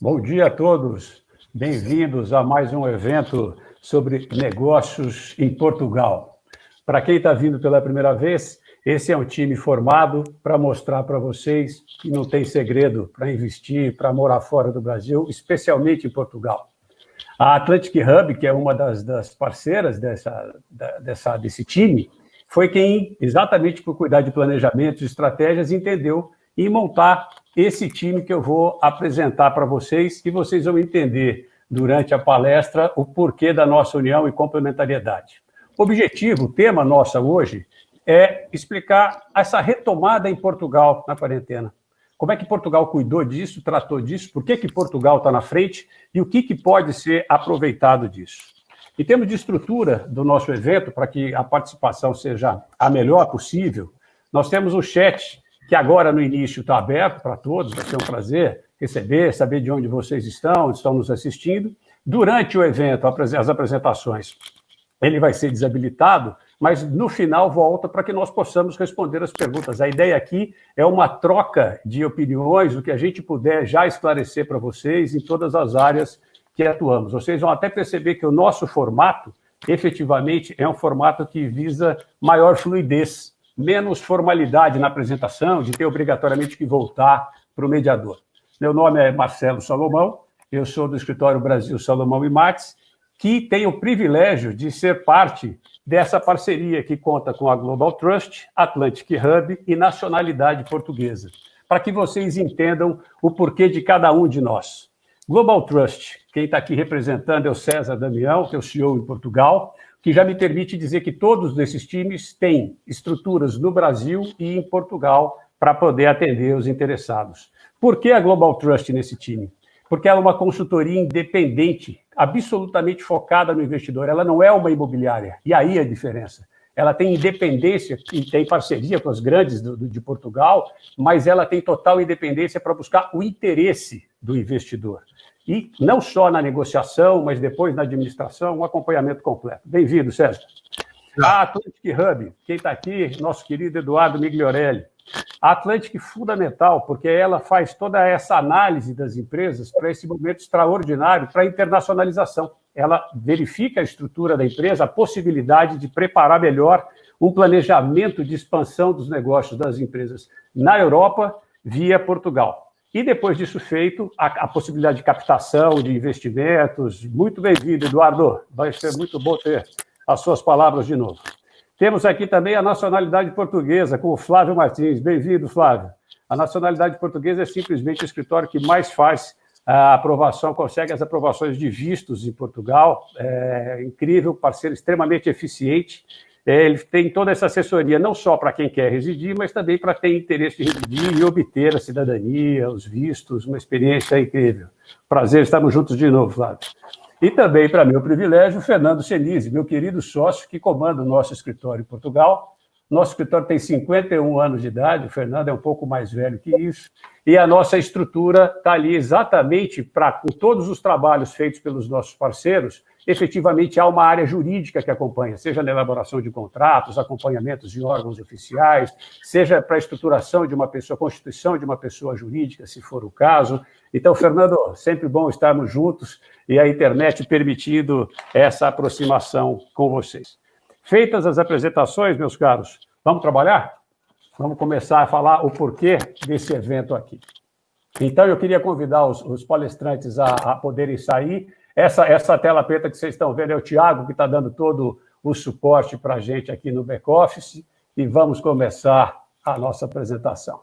Bom dia a todos, bem-vindos a mais um evento sobre negócios em Portugal. Para quem está vindo pela primeira vez, esse é um time formado para mostrar para vocês que não tem segredo para investir, para morar fora do Brasil, especialmente em Portugal. A Atlantic Hub, que é uma das parceiras desse time, foi quem, exatamente por cuidar de planejamentos e estratégias, entendeu em montar esse time que eu vou apresentar para vocês, e vocês vão entender durante a palestra o porquê da nossa união e complementariedade. O objetivo, o tema nosso hoje, é explicar essa retomada em Portugal na quarentena. Como é que Portugal cuidou disso, tratou disso, por que Portugal está na frente e o que pode ser aproveitado disso. Em termos de estrutura do nosso evento, para que a participação seja a melhor possível, nós temos o chat, que agora no início está aberto para todos, vai ser um prazer receber, saber de onde vocês estão nos assistindo. Durante o evento, as apresentações, ele vai ser desabilitado, mas no final volta para que nós possamos responder as perguntas. A ideia aqui é uma troca de opiniões, o que a gente puder já esclarecer para vocês em todas as áreas que atuamos. Vocês vão até perceber que o nosso formato, efetivamente, é um formato que visa maior fluidez, menos formalidade na apresentação, de ter obrigatoriamente que voltar para o mediador. Meu nome é Marcelo Salomão, eu sou do escritório Brasil Salomão e Max, que tem o privilégio de ser parte dessa parceria que conta com a Global Trust, Atlantic Hub e Nacionalidade Portuguesa, para que vocês entendam o porquê de cada um de nós. Global Trust, quem está aqui representando é o César Damião, que é o CEO em Portugal, que já me permite dizer que todos esses times têm estruturas no Brasil e em Portugal para poder atender os interessados. Por que a Global Trust nesse time? Porque ela é uma consultoria independente, absolutamente focada no investidor. Ela não é uma imobiliária, e aí a diferença. Ela tem independência e tem parceria com as grandes de Portugal, mas ela tem total independência para buscar o interesse do investidor. E não só na negociação, mas depois na administração, um acompanhamento completo. Bem-vindo, César. A Atlantic Hub, quem está aqui, nosso querido Eduardo Migliorelli. A Atlantic fundamental, porque ela faz toda essa análise das empresas para esse momento extraordinário, para a internacionalização. Ela verifica a estrutura da empresa, a possibilidade de preparar melhor um planejamento de expansão dos negócios das empresas na Europa via Portugal. E depois disso feito, a possibilidade de captação, de investimentos. Muito bem-vindo, Eduardo. Vai ser muito bom ter as suas palavras de novo. Temos aqui também a nacionalidade portuguesa, com o Flávio Martins. Bem-vindo, Flávio. A nacionalidade portuguesa é simplesmente o escritório que mais faz a aprovação, consegue as aprovações de vistos em Portugal. É incrível, parceiro extremamente eficiente. Ele tem toda essa assessoria, não só para quem quer residir, mas também para quem tem interesse em residir e obter a cidadania, os vistos, uma experiência incrível. Prazer, estamos juntos de novo, Flávio. E também, para meu privilégio, o Fernando Senise, meu querido sócio que comanda o nosso escritório em Portugal. Nosso escritório tem 51 anos de idade, o Fernando é um pouco mais velho que isso, e a nossa estrutura está ali exatamente para, com todos os trabalhos feitos pelos nossos parceiros, efetivamente há uma área jurídica que acompanha, seja na elaboração de contratos, acompanhamentos de órgãos oficiais, seja para a estruturação de uma pessoa, constituição de uma pessoa jurídica, se for o caso. Então, Fernando, sempre bom estarmos juntos e a internet permitindo essa aproximação com vocês. Feitas as apresentações, meus caros, vamos trabalhar? Vamos começar a falar o porquê desse evento aqui. Então, eu queria convidar os palestrantes a poderem sair. Essa tela preta que vocês estão vendo é o Tiago, que está dando todo o suporte para a gente aqui no back-office, e vamos começar a nossa apresentação.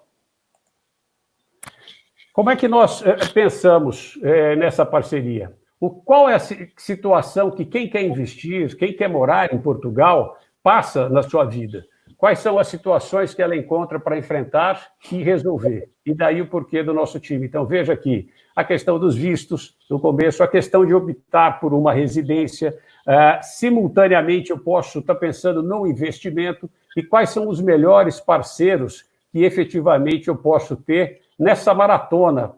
Como é que nós pensamos nessa parceria? Qual é a situação que quem quer investir, quem quer morar em Portugal, passa na sua vida? Quais são as situações que ela encontra para enfrentar e resolver? E daí o porquê do nosso time. Então, veja aqui, a questão dos vistos, no começo, a questão de optar por uma residência, simultaneamente eu posso estar pensando no investimento, e quais são os melhores parceiros que efetivamente eu posso ter nessa maratona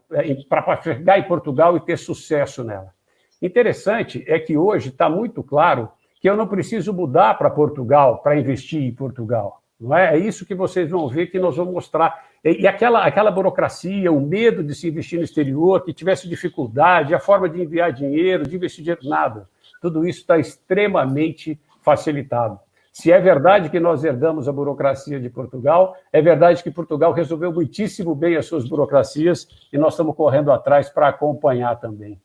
para chegar em Portugal e ter sucesso nela. Interessante é que hoje está muito claro que eu não preciso mudar para Portugal para investir em Portugal. Não é? É isso que vocês vão ver, que nós vamos mostrar E aquela burocracia, o medo de se investir no exterior, que tivesse dificuldade, a forma de enviar dinheiro, de investir dinheiro, nada. Tudo isso está extremamente facilitado. Se é verdade que nós herdamos a burocracia de Portugal, é verdade que Portugal resolveu muitíssimo bem as suas burocracias e nós estamos correndo atrás para acompanhar também.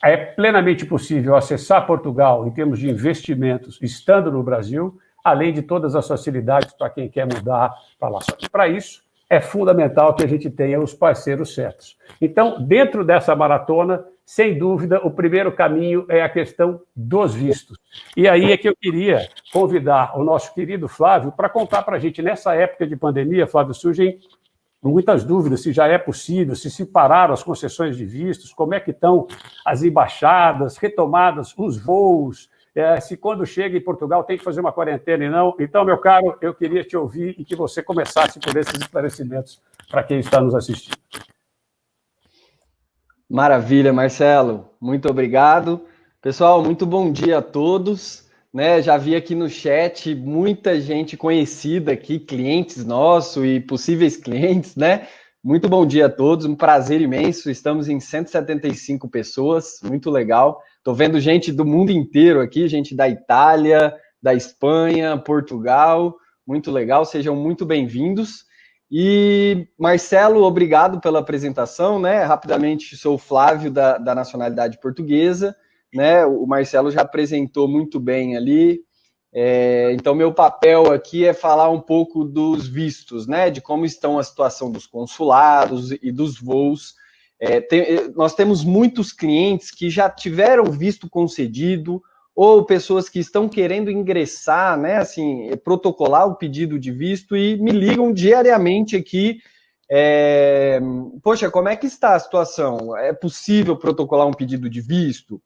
É plenamente possível acessar Portugal em termos de investimentos, estando no Brasil, além de todas as facilidades para quem quer mudar para lá. Só que para isso é fundamental que a gente tenha os parceiros certos. Então, dentro dessa maratona, sem dúvida, o primeiro caminho é a questão dos vistos. E aí é que eu queria convidar o nosso querido Flávio para contar para a gente, nessa época de pandemia, Flávio, surgem muitas dúvidas se já é possível, se pararam as concessões de vistos, como é que estão as embaixadas, retomadas os voos, se quando chega em Portugal tem que fazer uma quarentena e não. Então, meu caro, eu queria te ouvir e que você começasse por esses esclarecimentos para quem está nos assistindo. Maravilha, Marcelo. Muito obrigado. Pessoal, muito bom dia a todos. Já vi aqui no chat muita gente conhecida aqui, clientes nossos e possíveis clientes, né? Muito bom dia a todos, um prazer imenso. Estamos em 175 pessoas, muito legal. Estou vendo gente do mundo inteiro aqui, gente da Itália, da Espanha, Portugal, muito legal. Sejam muito bem-vindos. E, Marcelo, obrigado pela apresentação, né? Rapidamente, sou o Flávio, da nacionalidade portuguesa, né? O Marcelo já apresentou muito bem ali. Então, meu papel aqui é falar um pouco dos vistos, né? De como estão a situação dos consulados e dos voos. Nós temos muitos clientes que já tiveram visto concedido, ou pessoas que estão querendo ingressar, né, assim, protocolar o pedido de visto e me ligam diariamente aqui, poxa, como é que está a situação? É possível protocolar um pedido de visto?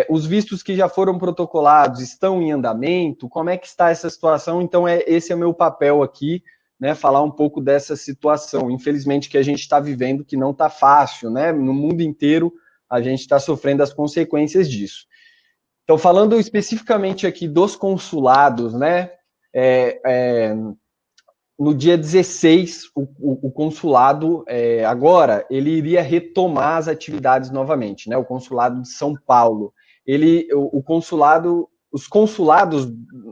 Os vistos que já foram protocolados estão em andamento? Como é que está essa situação? Então, esse é o meu papel aqui, né, falar um pouco dessa situação, infelizmente, que a gente está vivendo, que não está fácil, né? No mundo inteiro, a gente está sofrendo as consequências disso. Então, falando especificamente aqui dos consulados, né? No dia 16, o consulado, agora, ele iria retomar as atividades novamente, né? O consulado de São Paulo. Os consulados,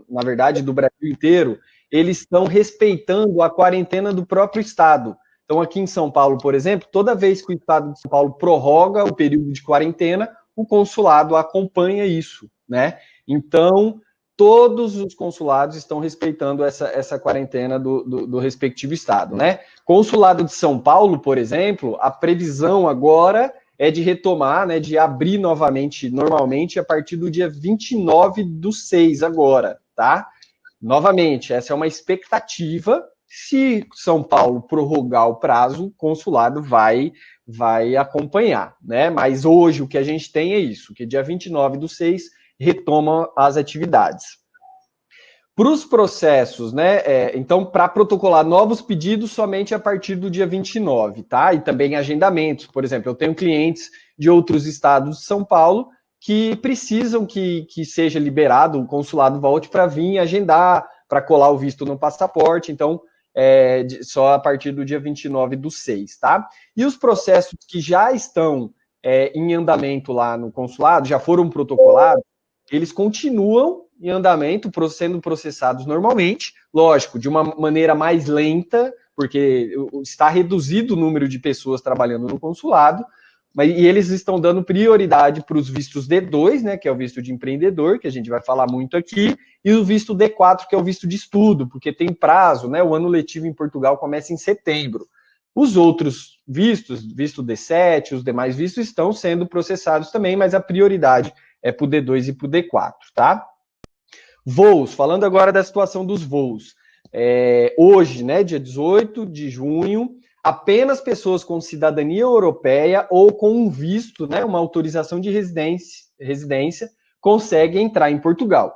na verdade, do Brasil inteiro, eles estão respeitando a quarentena do próprio estado. Então, aqui em São Paulo, por exemplo, toda vez que o estado de São Paulo prorroga o período de quarentena, o consulado acompanha isso, né? Então, todos os consulados estão respeitando essa quarentena do respectivo estado, né? Consulado de São Paulo, por exemplo, a previsão agora é de retomar, né, de abrir novamente, normalmente, a partir do dia 29/6 agora, tá? Novamente, essa é uma expectativa. Se São Paulo prorrogar o prazo, o consulado vai acompanhar, né? Mas hoje o que a gente tem é isso, que dia 29/6 retoma as atividades. Para os processos, né? Então, para protocolar novos pedidos somente a partir do dia 29, tá? E também agendamentos. Por exemplo, eu tenho clientes de outros estados de São Paulo que precisam que seja liberado, o consulado volte para vir agendar, para colar o visto no passaporte. Então, só a partir do dia 29/6, tá? E os processos que já estão em andamento lá no consulado, já foram protocolados, eles continuam em andamento, sendo processados normalmente, lógico, de uma maneira mais lenta, porque está reduzido o número de pessoas trabalhando no consulado, e eles estão dando prioridade para os vistos D2, né, que é o visto de empreendedor, que a gente vai falar muito aqui, e o visto D4, que é o visto de estudo, porque tem prazo, né, o ano letivo em Portugal começa em setembro. Os outros vistos, visto D7, os demais vistos, estão sendo processados também, mas a prioridade é para o D2 e para o D4, tá? Voos, falando agora da situação dos voos. Hoje, né, dia 18 de junho, apenas pessoas com cidadania europeia ou com um visto, né, uma autorização de residência, conseguem entrar em Portugal.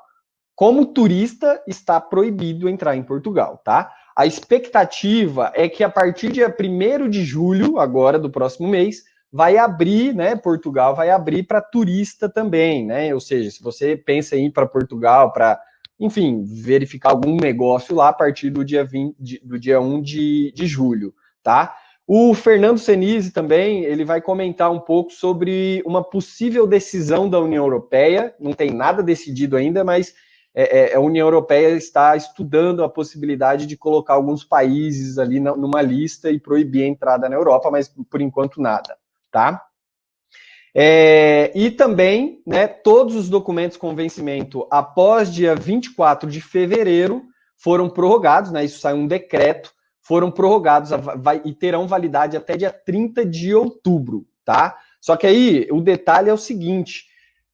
Como turista, está proibido entrar em Portugal, tá? A expectativa é que a partir do dia 1º de julho, agora do próximo mês, vai abrir, né? Portugal vai abrir para turista também, né? Ou seja, se você pensa em ir para Portugal para, enfim, verificar algum negócio lá a partir do dia 1 de julho. tá? O Fernando Senise também, ele vai comentar um pouco sobre uma possível decisão da União Europeia, não tem nada decidido ainda, mas a União Europeia está estudando a possibilidade de colocar alguns países ali numa lista e proibir a entrada na Europa, mas por enquanto nada, tá? E também, né, todos os documentos com vencimento após dia 24 de fevereiro foram prorrogados, né, isso saiu um decreto, foram prorrogados e terão validade até dia 30 de outubro, tá? Só que aí o detalhe é o seguinte: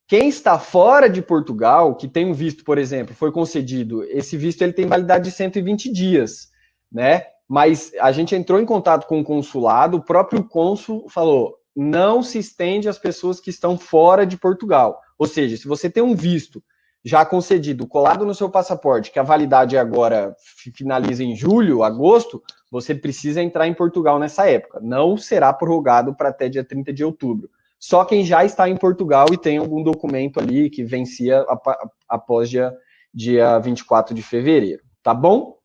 quem está fora de Portugal, que tem um visto, por exemplo, foi concedido, esse visto ele tem validade de 120 dias, né? Mas a gente entrou em contato com o consulado, o próprio cônsul falou: não se estende às pessoas que estão fora de Portugal. Ou seja, se você tem um visto já concedido, colado no seu passaporte, que a validade agora finaliza em julho, agosto, você precisa entrar em Portugal nessa época. Não será prorrogado para até dia 30 de outubro. Só quem já está em Portugal e tem algum documento ali que vencia após dia 24 de fevereiro, tá bom?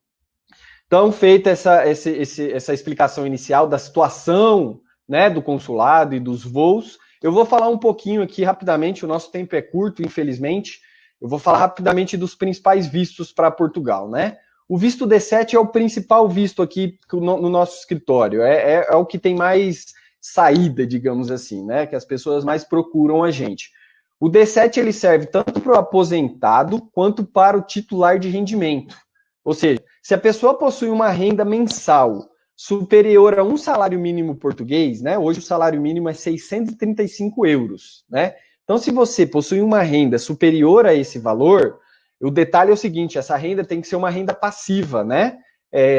Então, feita essa explicação inicial da situação, né, do consulado e dos voos, eu vou falar um pouquinho aqui rapidamente, o nosso tempo é curto, infelizmente, eu vou falar rapidamente dos principais vistos para Portugal, né? O visto D7 é o principal visto aqui no nosso escritório, é o que tem mais saída, digamos assim, né? Que as pessoas mais procuram a gente. O D7 ele serve tanto para o aposentado quanto para o titular de rendimento. Ou seja, se a pessoa possui uma renda mensal superior a um salário mínimo português, né? Hoje o salário mínimo é 635 euros, né? Então, se você possui uma renda superior a esse valor, o detalhe é o seguinte: essa renda tem que ser uma renda passiva, né?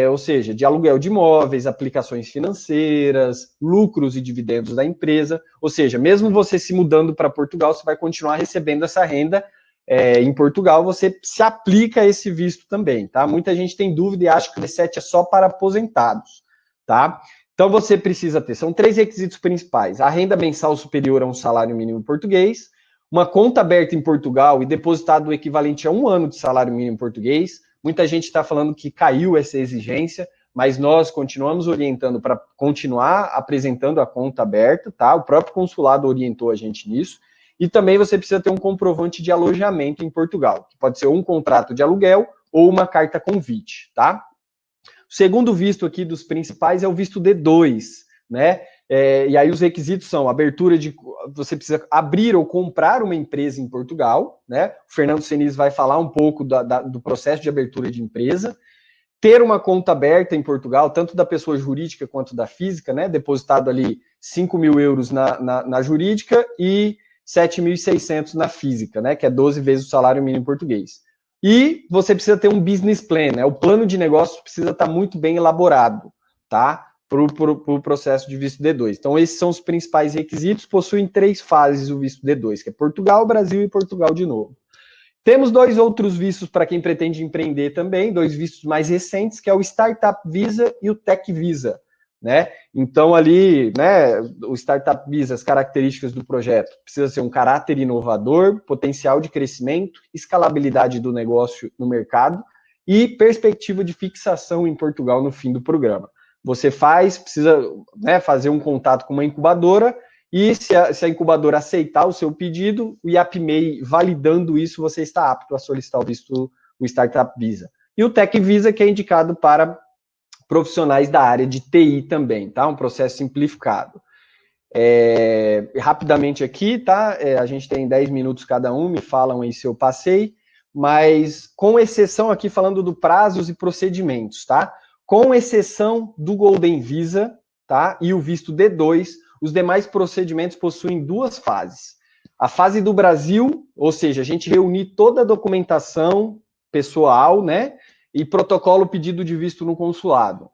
Ou seja, de aluguel de imóveis, aplicações financeiras, lucros e dividendos da empresa. Ou seja, mesmo você se mudando para Portugal, você vai continuar recebendo essa renda. Em Portugal, você se aplica a esse visto também, tá? Muita gente tem dúvida e acha que o D7 é só para aposentados, tá? Então, você precisa ter, são 3 requisitos principais: a renda mensal superior a um salário mínimo português, uma conta aberta em Portugal e depositado o equivalente a 1 ano de salário mínimo português. Muita gente está falando que caiu essa exigência, mas nós continuamos orientando para continuar apresentando a conta aberta, tá? O próprio consulado orientou a gente nisso. E também você precisa ter um comprovante de alojamento em Portugal, que pode ser um contrato de aluguel ou uma carta convite, tá? O segundo visto aqui dos principais é o visto D2, né? E aí os requisitos são abertura de... Você precisa abrir ou comprar uma empresa em Portugal, né? O Fernando Senise vai falar um pouco do processo de abertura de empresa. Ter uma conta aberta em Portugal, tanto da pessoa jurídica quanto da física, né? Depositado ali 5 mil euros na jurídica e 7.600 na física, né? Que é 12 vezes o salário mínimo português. E você precisa ter um business plan, né? O plano de negócio precisa estar muito bem elaborado, tá? Para o processo de visto D2. Então, esses são os principais requisitos. Possuem 3 fases o visto D2, que é Portugal, Brasil e Portugal de novo. Temos 2 outros vistos para quem pretende empreender também, 2 vistos mais recentes, que é o Startup Visa e o Tech Visa, né? Então, ali, né, o Startup Visa, as características do projeto: precisa ser um caráter inovador, potencial de crescimento, escalabilidade do negócio no mercado e perspectiva de fixação em Portugal no fim do programa. Você precisa, né, fazer um contato com uma incubadora e se a incubadora aceitar o seu pedido, o IAPMEI validando isso, você está apto a solicitar o visto, o Startup Visa. E o Tech Visa, que é indicado para profissionais da área de TI também, tá? Um processo simplificado. Rapidamente aqui, tá? A gente tem 10 minutos cada um, me falam aí se eu passei, mas com exceção aqui, falando do prazos e procedimentos, tá? Com exceção do Golden Visa, tá? E o visto D2, os demais procedimentos possuem 2 fases. A fase do Brasil, ou seja, a gente reunir toda a documentação pessoal, né? E protocolo pedido de visto no consulado.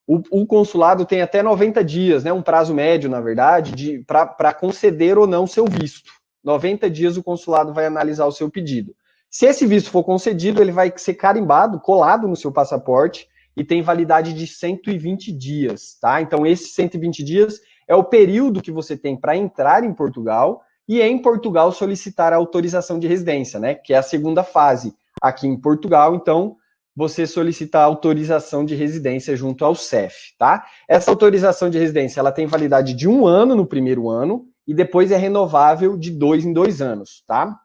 O consulado tem até 90 dias, né? Um prazo médio, na verdade, para conceder ou não seu visto. 90 dias o consulado vai analisar o seu pedido. Se esse visto for concedido, ele vai ser carimbado, colado no seu passaporte e tem validade de 120 dias, tá? Então, esses 120 dias é o período que você tem para entrar em Portugal e, em Portugal, solicitar a autorização de residência, né? Que é a segunda fase aqui em Portugal. Então, você solicitar autorização de residência junto ao CEF, tá? Essa autorização de residência, ela tem validade de 1 ano no primeiro ano e depois é renovável de 2 em 2 anos, tá?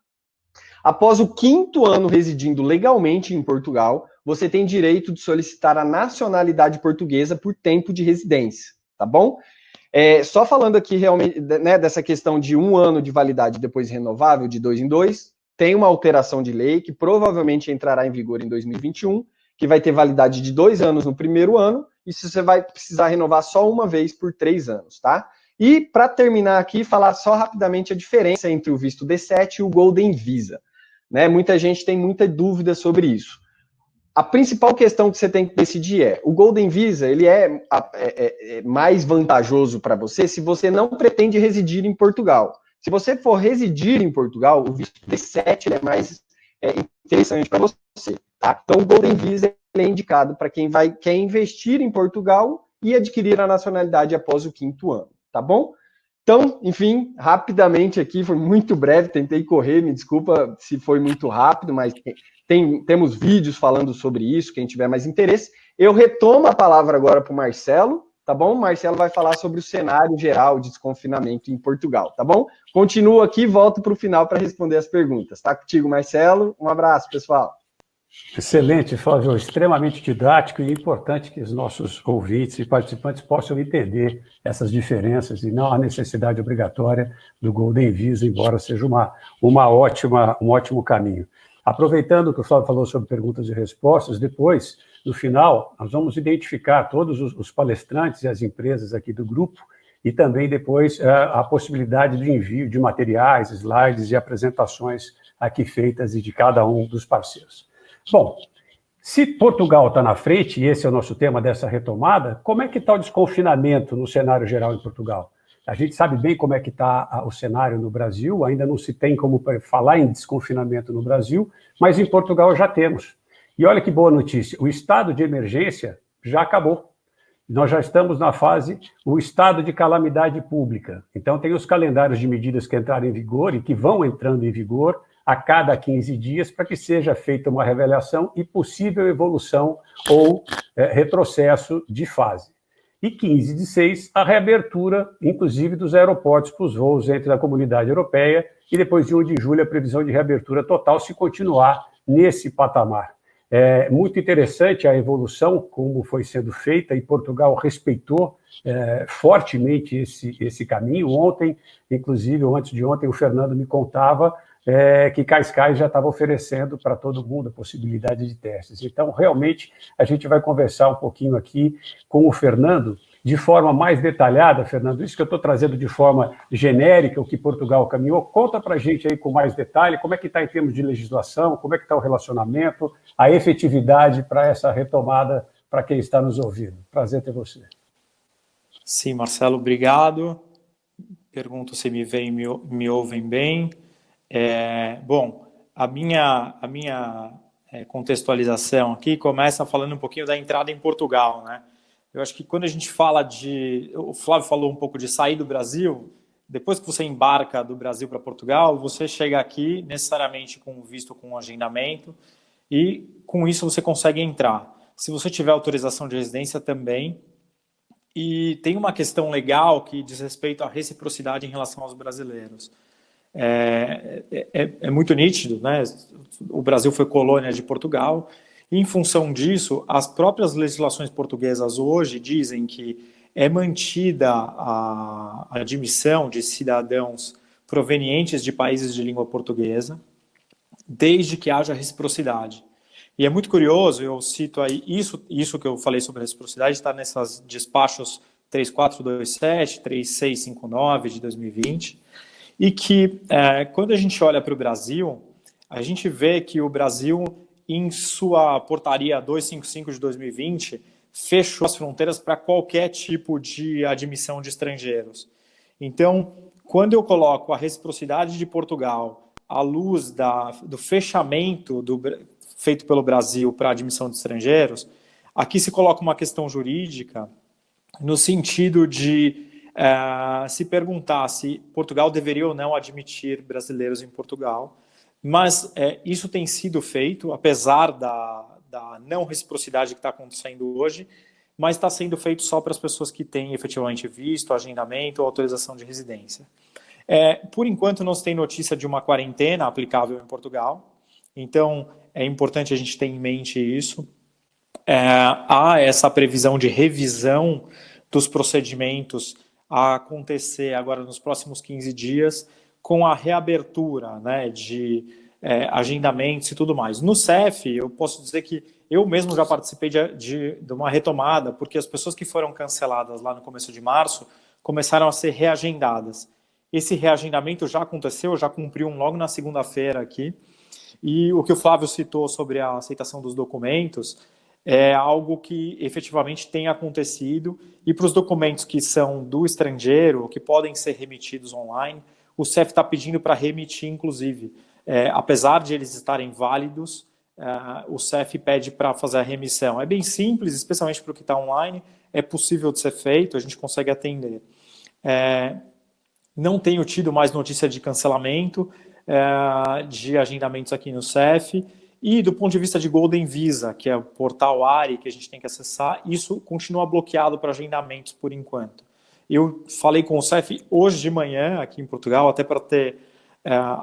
Após o 5º ano residindo legalmente em Portugal, você tem direito de solicitar a nacionalidade portuguesa por tempo de residência, tá bom? Só falando aqui realmente, né, dessa questão de 1 ano de validade depois renovável, de 2 em 2, tem uma alteração de lei que provavelmente entrará em vigor em 2021, que vai ter validade de 2 anos no primeiro ano, e você vai precisar renovar só uma vez por 3 anos, tá? E para terminar aqui, falar só rapidamente a diferença entre o visto D7 e o Golden Visa. Né? Muita gente tem muita dúvida sobre isso. A principal questão que você tem que decidir é, o Golden Visa, ele é mais vantajoso para você se você não pretende residir em Portugal. Se você for residir em Portugal, o visto D7 ele é mais interessante para você. Tá? Então, o Golden Visa ele é indicado para quem quer investir em Portugal e adquirir a nacionalidade após o 5º ano. Tá bom? Então, enfim, rapidamente aqui, foi muito breve, tentei correr, me desculpa se foi muito rápido, mas temos vídeos falando sobre isso, quem tiver mais interesse. Eu retomo a palavra agora para o Marcelo, tá bom? O Marcelo vai falar sobre o cenário geral de desconfinamento em Portugal, tá bom? Continuo aqui e volto para o final para responder as perguntas. Tá contigo, Marcelo? Um abraço, pessoal. Excelente, Flávio, extremamente didático e importante que os nossos ouvintes e participantes possam entender essas diferenças e não a necessidade obrigatória do Golden Visa, embora seja um ótimo caminho. Aproveitando que o Flávio falou sobre perguntas e respostas, depois, no final, nós vamos identificar todos os palestrantes e as empresas aqui do grupo e também depois a possibilidade de envio de materiais, slides e apresentações aqui feitas e de cada um dos parceiros. Bom, se Portugal está na frente, e esse é o nosso tema dessa retomada, como é que está o desconfinamento no cenário geral em Portugal? A gente sabe bem como é que está o cenário no Brasil, ainda não se tem como falar em desconfinamento no Brasil, mas em Portugal já temos. E olha que boa notícia, o estado de emergência já acabou. Nós já estamos na fase, o estado de calamidade pública. Então tem os calendários de medidas que entraram em vigor e que vão entrando em vigor a cada 15 dias para que seja feita uma avaliação e possível evolução ou retrocesso de fase. E 15/6, a reabertura, inclusive, dos aeroportos para os voos entre a comunidade europeia e depois de 1 de julho a previsão de reabertura total se continuar nesse patamar. É muito interessante a evolução, como foi sendo feita, e Portugal respeitou fortemente esse caminho. Ontem, inclusive, ou antes de ontem, o Fernando me contava que Cascais já estava oferecendo para todo mundo a possibilidade de testes. Então, realmente, a gente vai conversar um pouquinho aqui com o Fernando, de forma mais detalhada, Fernando, isso que eu estou trazendo de forma genérica, o que Portugal caminhou, conta para a gente aí com mais detalhe, como é que está em termos de legislação, como é que está o relacionamento, a efetividade para essa retomada, para quem está nos ouvindo. Prazer ter você. Sim, Marcelo, obrigado. Pergunto se me veem, me ouvem bem. Bom, a minha contextualização aqui começa falando um pouquinho da entrada em Portugal, né? Eu acho que quando a gente fala o Flávio falou um pouco de sair do Brasil, depois que você embarca do Brasil para Portugal, você chega aqui necessariamente com visto com agendamento e com isso você consegue entrar. Se você tiver autorização de residência também. E tem uma questão legal que diz respeito à reciprocidade em relação aos brasileiros. É muito nítido, né? O Brasil foi colônia de Portugal, e em função disso, as próprias legislações portuguesas hoje dizem que é mantida a admissão de cidadãos provenientes de países de língua portuguesa, desde que haja reciprocidade. E é muito curioso, eu cito aí, isso que eu falei sobre reciprocidade está nessas despachos 3427, 3659 de 2020, e que quando a gente olha para o Brasil, a gente vê que o Brasil, em sua portaria 255 de 2020, fechou as fronteiras para qualquer tipo de admissão de estrangeiros. Então, quando eu coloco a reciprocidade de Portugal à luz do fechamento feito pelo Brasil para a admissão de estrangeiros, aqui se coloca uma questão jurídica no sentido de se perguntar se Portugal deveria ou não admitir brasileiros em Portugal, mas isso tem sido feito, apesar da não reciprocidade que está acontecendo hoje, mas está sendo feito só para as pessoas que têm efetivamente visto, agendamento ou autorização de residência. Por enquanto, não se tem notícia de uma quarentena aplicável em Portugal, então é importante a gente ter em mente isso. Há essa previsão de revisão dos procedimentos a acontecer agora nos próximos 15 dias, com a reabertura, né, de agendamentos e tudo mais. No CEF, eu posso dizer que eu mesmo já participei de uma retomada, porque as pessoas que foram canceladas lá no começo de março começaram a ser reagendadas. Esse reagendamento já aconteceu, já cumpriu logo na segunda-feira aqui, e o que o Flávio citou sobre a aceitação dos documentos é algo que efetivamente tem acontecido, e para os documentos que são do estrangeiro, que podem ser remitidos online, o CEF está pedindo para remitir, inclusive. Apesar de eles estarem válidos, o CEF pede para fazer a remissão. É bem simples, especialmente para o que está online, é possível de ser feito, a gente consegue atender. Não tenho tido mais notícia de cancelamento de agendamentos aqui no CEF, e do ponto de vista de Golden Visa, que é o portal ARI que a gente tem que acessar, isso continua bloqueado para agendamentos por enquanto. Eu falei com o CEF hoje de manhã aqui em Portugal, até para ter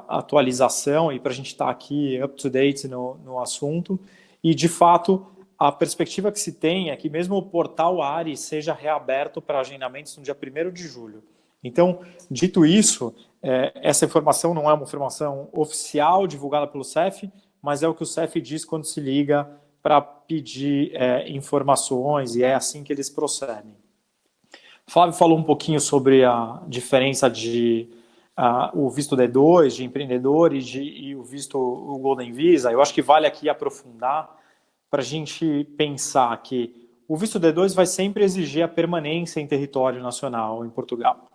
atualização e para a gente estar aqui up to date no assunto, e de fato a perspectiva que se tem é que mesmo o portal ARI seja reaberto para agendamentos no dia 1º de julho. Então, dito isso, essa informação não é uma informação oficial divulgada pelo CEF, mas é o que o CEF diz quando se liga para pedir informações, e é assim que eles procedem. Flávio falou um pouquinho sobre a diferença de o visto D2, de empreendedor, e o visto o Golden Visa. Eu acho que vale aqui aprofundar para a gente pensar que o visto D2 vai sempre exigir a permanência em território nacional em Portugal.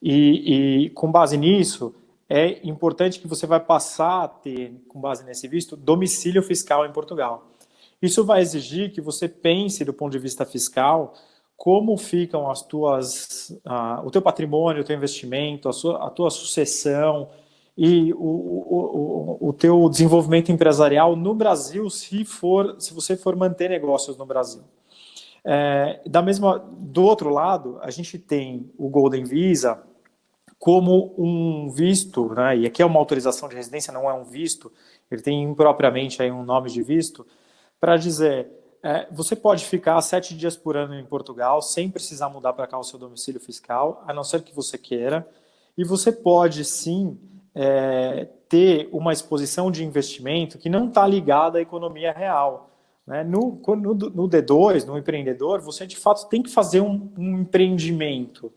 E com base nisso, é importante que você vai passar a ter, com base nesse visto, domicílio fiscal em Portugal. Isso vai exigir que você pense, do ponto de vista fiscal, como ficam o teu patrimônio, o teu investimento, a tua sucessão e o teu desenvolvimento empresarial no Brasil, se você for manter negócios no Brasil. Do outro lado, a gente tem o Golden Visa como um visto, né? E aqui é uma autorização de residência, não é um visto, ele tem impropriamente aí um nome de visto, para dizer, você pode ficar 7 dias por ano em Portugal, sem precisar mudar para cá o seu domicílio fiscal, a não ser que você queira, e você pode sim ter uma exposição de investimento que não está ligada à economia real. Né? No D2, no empreendedor, você de fato tem que fazer um empreendimento.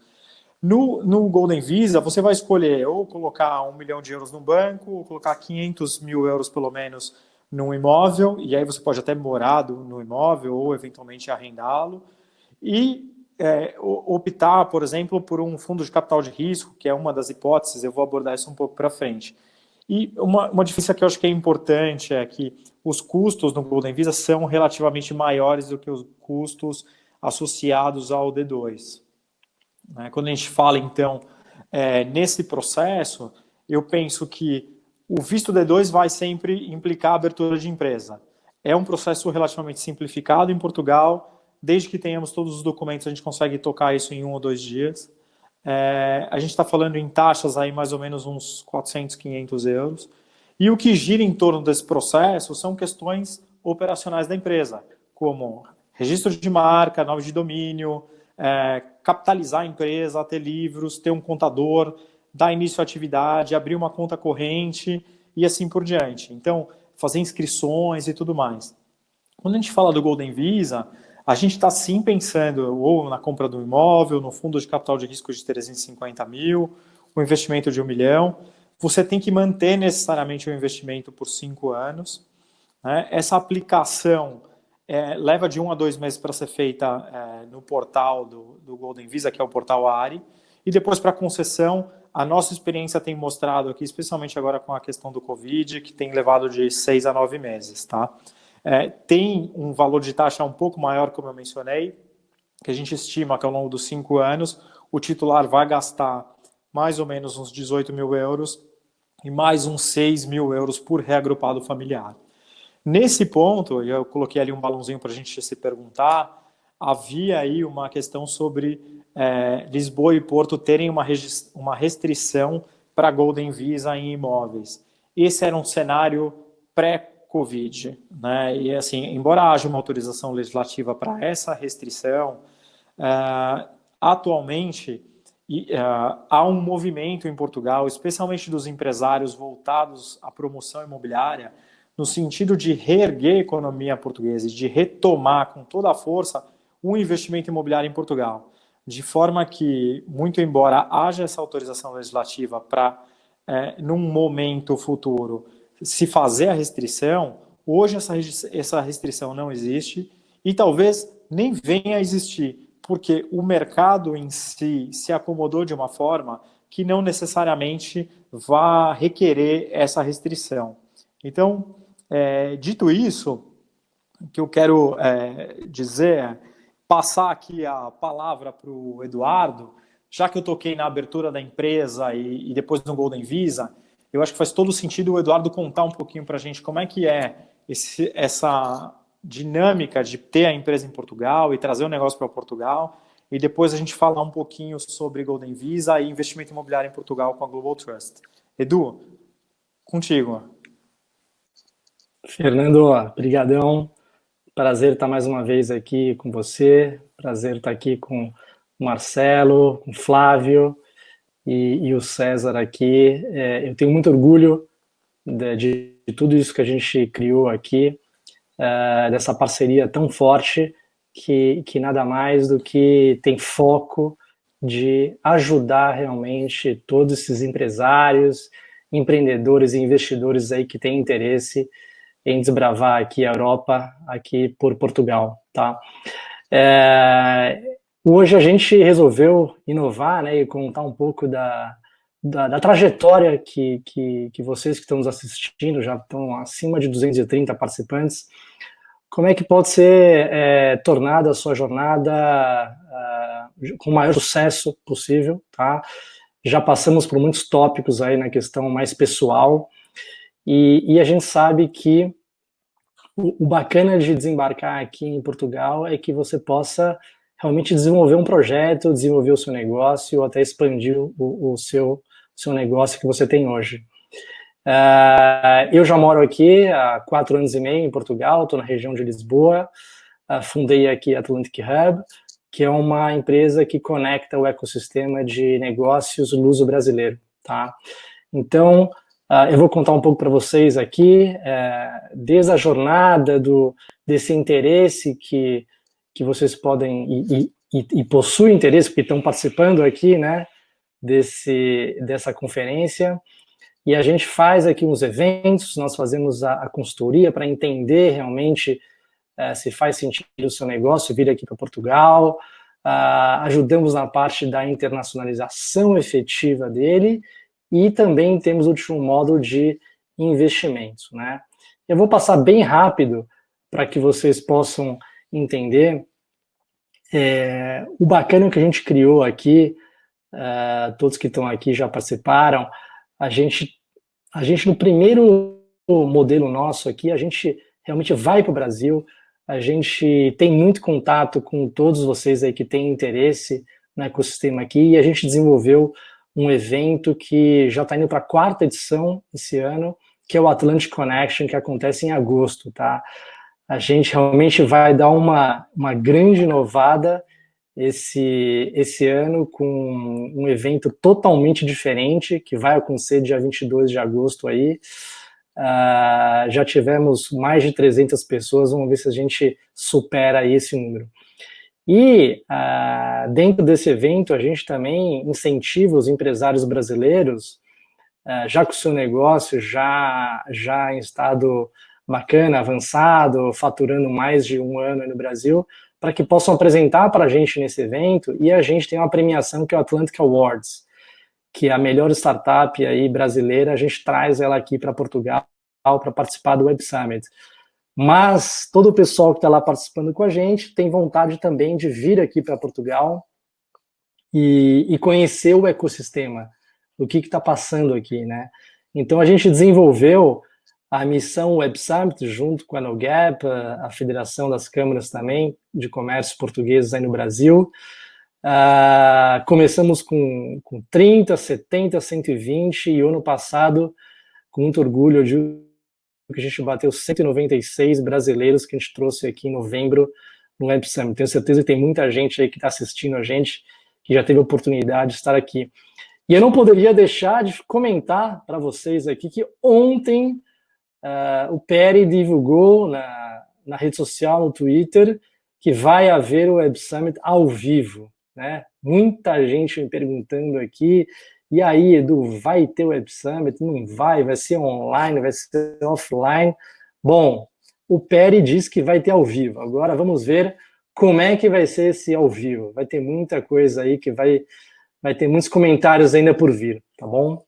No Golden Visa, você vai escolher ou colocar 1 milhão de euros no banco, ou colocar 500 mil euros pelo menos num imóvel, e aí você pode até morar no imóvel ou eventualmente arrendá-lo, e optar, por exemplo, por um fundo de capital de risco, que é uma das hipóteses, eu vou abordar isso um pouco para frente. E uma diferença que eu acho que é importante é que os custos no Golden Visa são relativamente maiores do que os custos associados ao D2. Quando a gente fala, então, nesse processo, eu penso que o visto D2 vai sempre implicar a abertura de empresa. É um processo relativamente simplificado em Portugal, desde que tenhamos todos os documentos, a gente consegue tocar isso em 1 ou 2 dias. A gente está falando em taxas aí mais ou menos uns 400, 500 euros. E o que gira em torno desse processo são questões operacionais da empresa, como registro de marca, nome de domínio, capitalizar a empresa, ter livros, ter um contador, dar início à atividade, abrir uma conta corrente e assim por diante. Então, fazer inscrições e tudo mais. Quando a gente fala do Golden Visa, a gente está sim pensando ou na compra do imóvel, no fundo de capital de risco de 350 mil, o investimento de 1 milhão. Você tem que manter necessariamente o investimento por 5 anos. Né? Essa aplicação leva de 1 a 2 meses para ser feita no portal do Golden Visa, que é o portal ARI, e depois para a concessão, a nossa experiência tem mostrado aqui, especialmente agora com a questão do Covid, que tem levado de 6 a 9 meses. Tá? Tem um valor de taxa um pouco maior, como eu mencionei, que a gente estima que ao longo dos 5 anos o titular vai gastar mais ou menos uns 18 mil euros e mais uns 6 mil euros por reagrupado familiar. Nesse ponto, eu coloquei ali um balãozinho para a gente se perguntar, havia aí uma questão sobre Lisboa e Porto terem uma restrição para Golden Visa em imóveis. Esse era um cenário pré-Covid, né? E assim, embora haja uma autorização legislativa para essa restrição, atualmente há um movimento em Portugal, especialmente dos empresários voltados à promoção imobiliária, no sentido de reerguer a economia portuguesa, de retomar com toda a força o investimento imobiliário em Portugal. De forma que, muito embora haja essa autorização legislativa para, num momento futuro, se fazer a restrição, hoje essa restrição não existe e talvez nem venha a existir, porque o mercado em si se acomodou de uma forma que não necessariamente vá requerer essa restrição. Então, dito isso, o que eu quero dizer é passar aqui a palavra para o Eduardo, já que eu toquei na abertura da empresa e depois no Golden Visa, eu acho que faz todo sentido o Eduardo contar um pouquinho para a gente como é que é essa dinâmica de ter a empresa em Portugal e trazer o negócio para Portugal, e depois a gente falar um pouquinho sobre Golden Visa e investimento imobiliário em Portugal com a Global Trust. Edu, contigo. Fernando, brigadão. Prazer estar mais uma vez aqui com você. Prazer estar aqui com o Marcelo, com o Flávio e o César aqui. Eu tenho muito orgulho de tudo isso que a gente criou aqui, dessa parceria tão forte que nada mais do que tem foco de ajudar realmente todos esses empresários, empreendedores e investidores aí que têm interesse em desbravar aqui a Europa, aqui por Portugal, tá? Hoje a gente resolveu inovar, né, e contar um pouco da trajetória que vocês que estão nos assistindo, já estão acima de 230 participantes, como é que pode ser tornada a sua jornada com o maior sucesso possível, tá? Já passamos por muitos tópicos aí na questão mais pessoal, e a gente sabe que o bacana de desembarcar aqui em Portugal é que você possa realmente desenvolver um projeto, desenvolver o seu negócio, ou até expandir o seu negócio que você tem hoje. Eu já moro aqui há 4 anos e meio em Portugal, estou na região de Lisboa, fundei aqui a Atlantic Hub, que é uma empresa que conecta o ecossistema de negócios luso-brasileiro, tá? Então, eu vou contar um pouco para vocês aqui, desde a jornada desse interesse que vocês podem e possuem interesse, porque estão participando aqui, né, dessa conferência, e a gente faz aqui uns eventos, nós fazemos a consultoria para entender realmente se faz sentido o seu negócio vir aqui para Portugal, ajudamos na parte da internacionalização efetiva dele, e também temos o último módulo de investimentos, né? Eu vou passar bem rápido para que vocês possam entender o bacana que a gente criou aqui, todos que estão aqui já participaram, a gente no primeiro modelo nosso aqui, a gente realmente vai para o Brasil, a gente tem muito contato com todos vocês aí que têm interesse no ecossistema aqui, e a gente desenvolveu um evento que já está indo para a 4ª edição esse ano, que é o Atlantic Connection, que acontece em agosto, tá? A gente realmente vai dar uma grande inovada esse ano com um evento totalmente diferente, que vai acontecer dia 22 de agosto aí. Já tivemos mais de 300 pessoas, vamos ver se a gente supera aí esse número. E dentro desse evento a gente também incentiva os empresários brasileiros, já com o seu negócio já em estado bacana, avançado, faturando mais de 1 ano no Brasil, para que possam apresentar para a gente nesse evento, e a gente tem uma premiação que é o Atlantic Awards, que é a melhor startup aí brasileira, a gente traz ela aqui para Portugal para participar do Web Summit. Mas todo o pessoal que está lá participando com a gente tem vontade também de vir aqui para Portugal e conhecer o ecossistema, o que está passando aqui, né? Então a gente desenvolveu a missão Web Summit, junto com a NoGap, a Federação das Câmaras também, de Comércio Portugueses aí no Brasil. Começamos com 30, 70, 120, e ano passado, com muito orgulho, eu digo que a gente bateu 196 brasileiros que a gente trouxe aqui em novembro no Web Summit. Tenho certeza que tem muita gente aí que está assistindo a gente, que já teve a oportunidade de estar aqui. E eu não poderia deixar de comentar para vocês aqui que ontem o Peri divulgou na rede social, no Twitter, que vai haver o Web Summit ao vivo, né? Muita gente me perguntando aqui, e aí, Edu, vai ter o Web Summit? Não vai? Vai ser online? Vai ser offline? Bom, o Peri diz que vai ter ao vivo. Agora vamos ver como é que vai ser esse ao vivo. Vai ter muita coisa aí que vai ter muitos comentários ainda por vir, tá bom?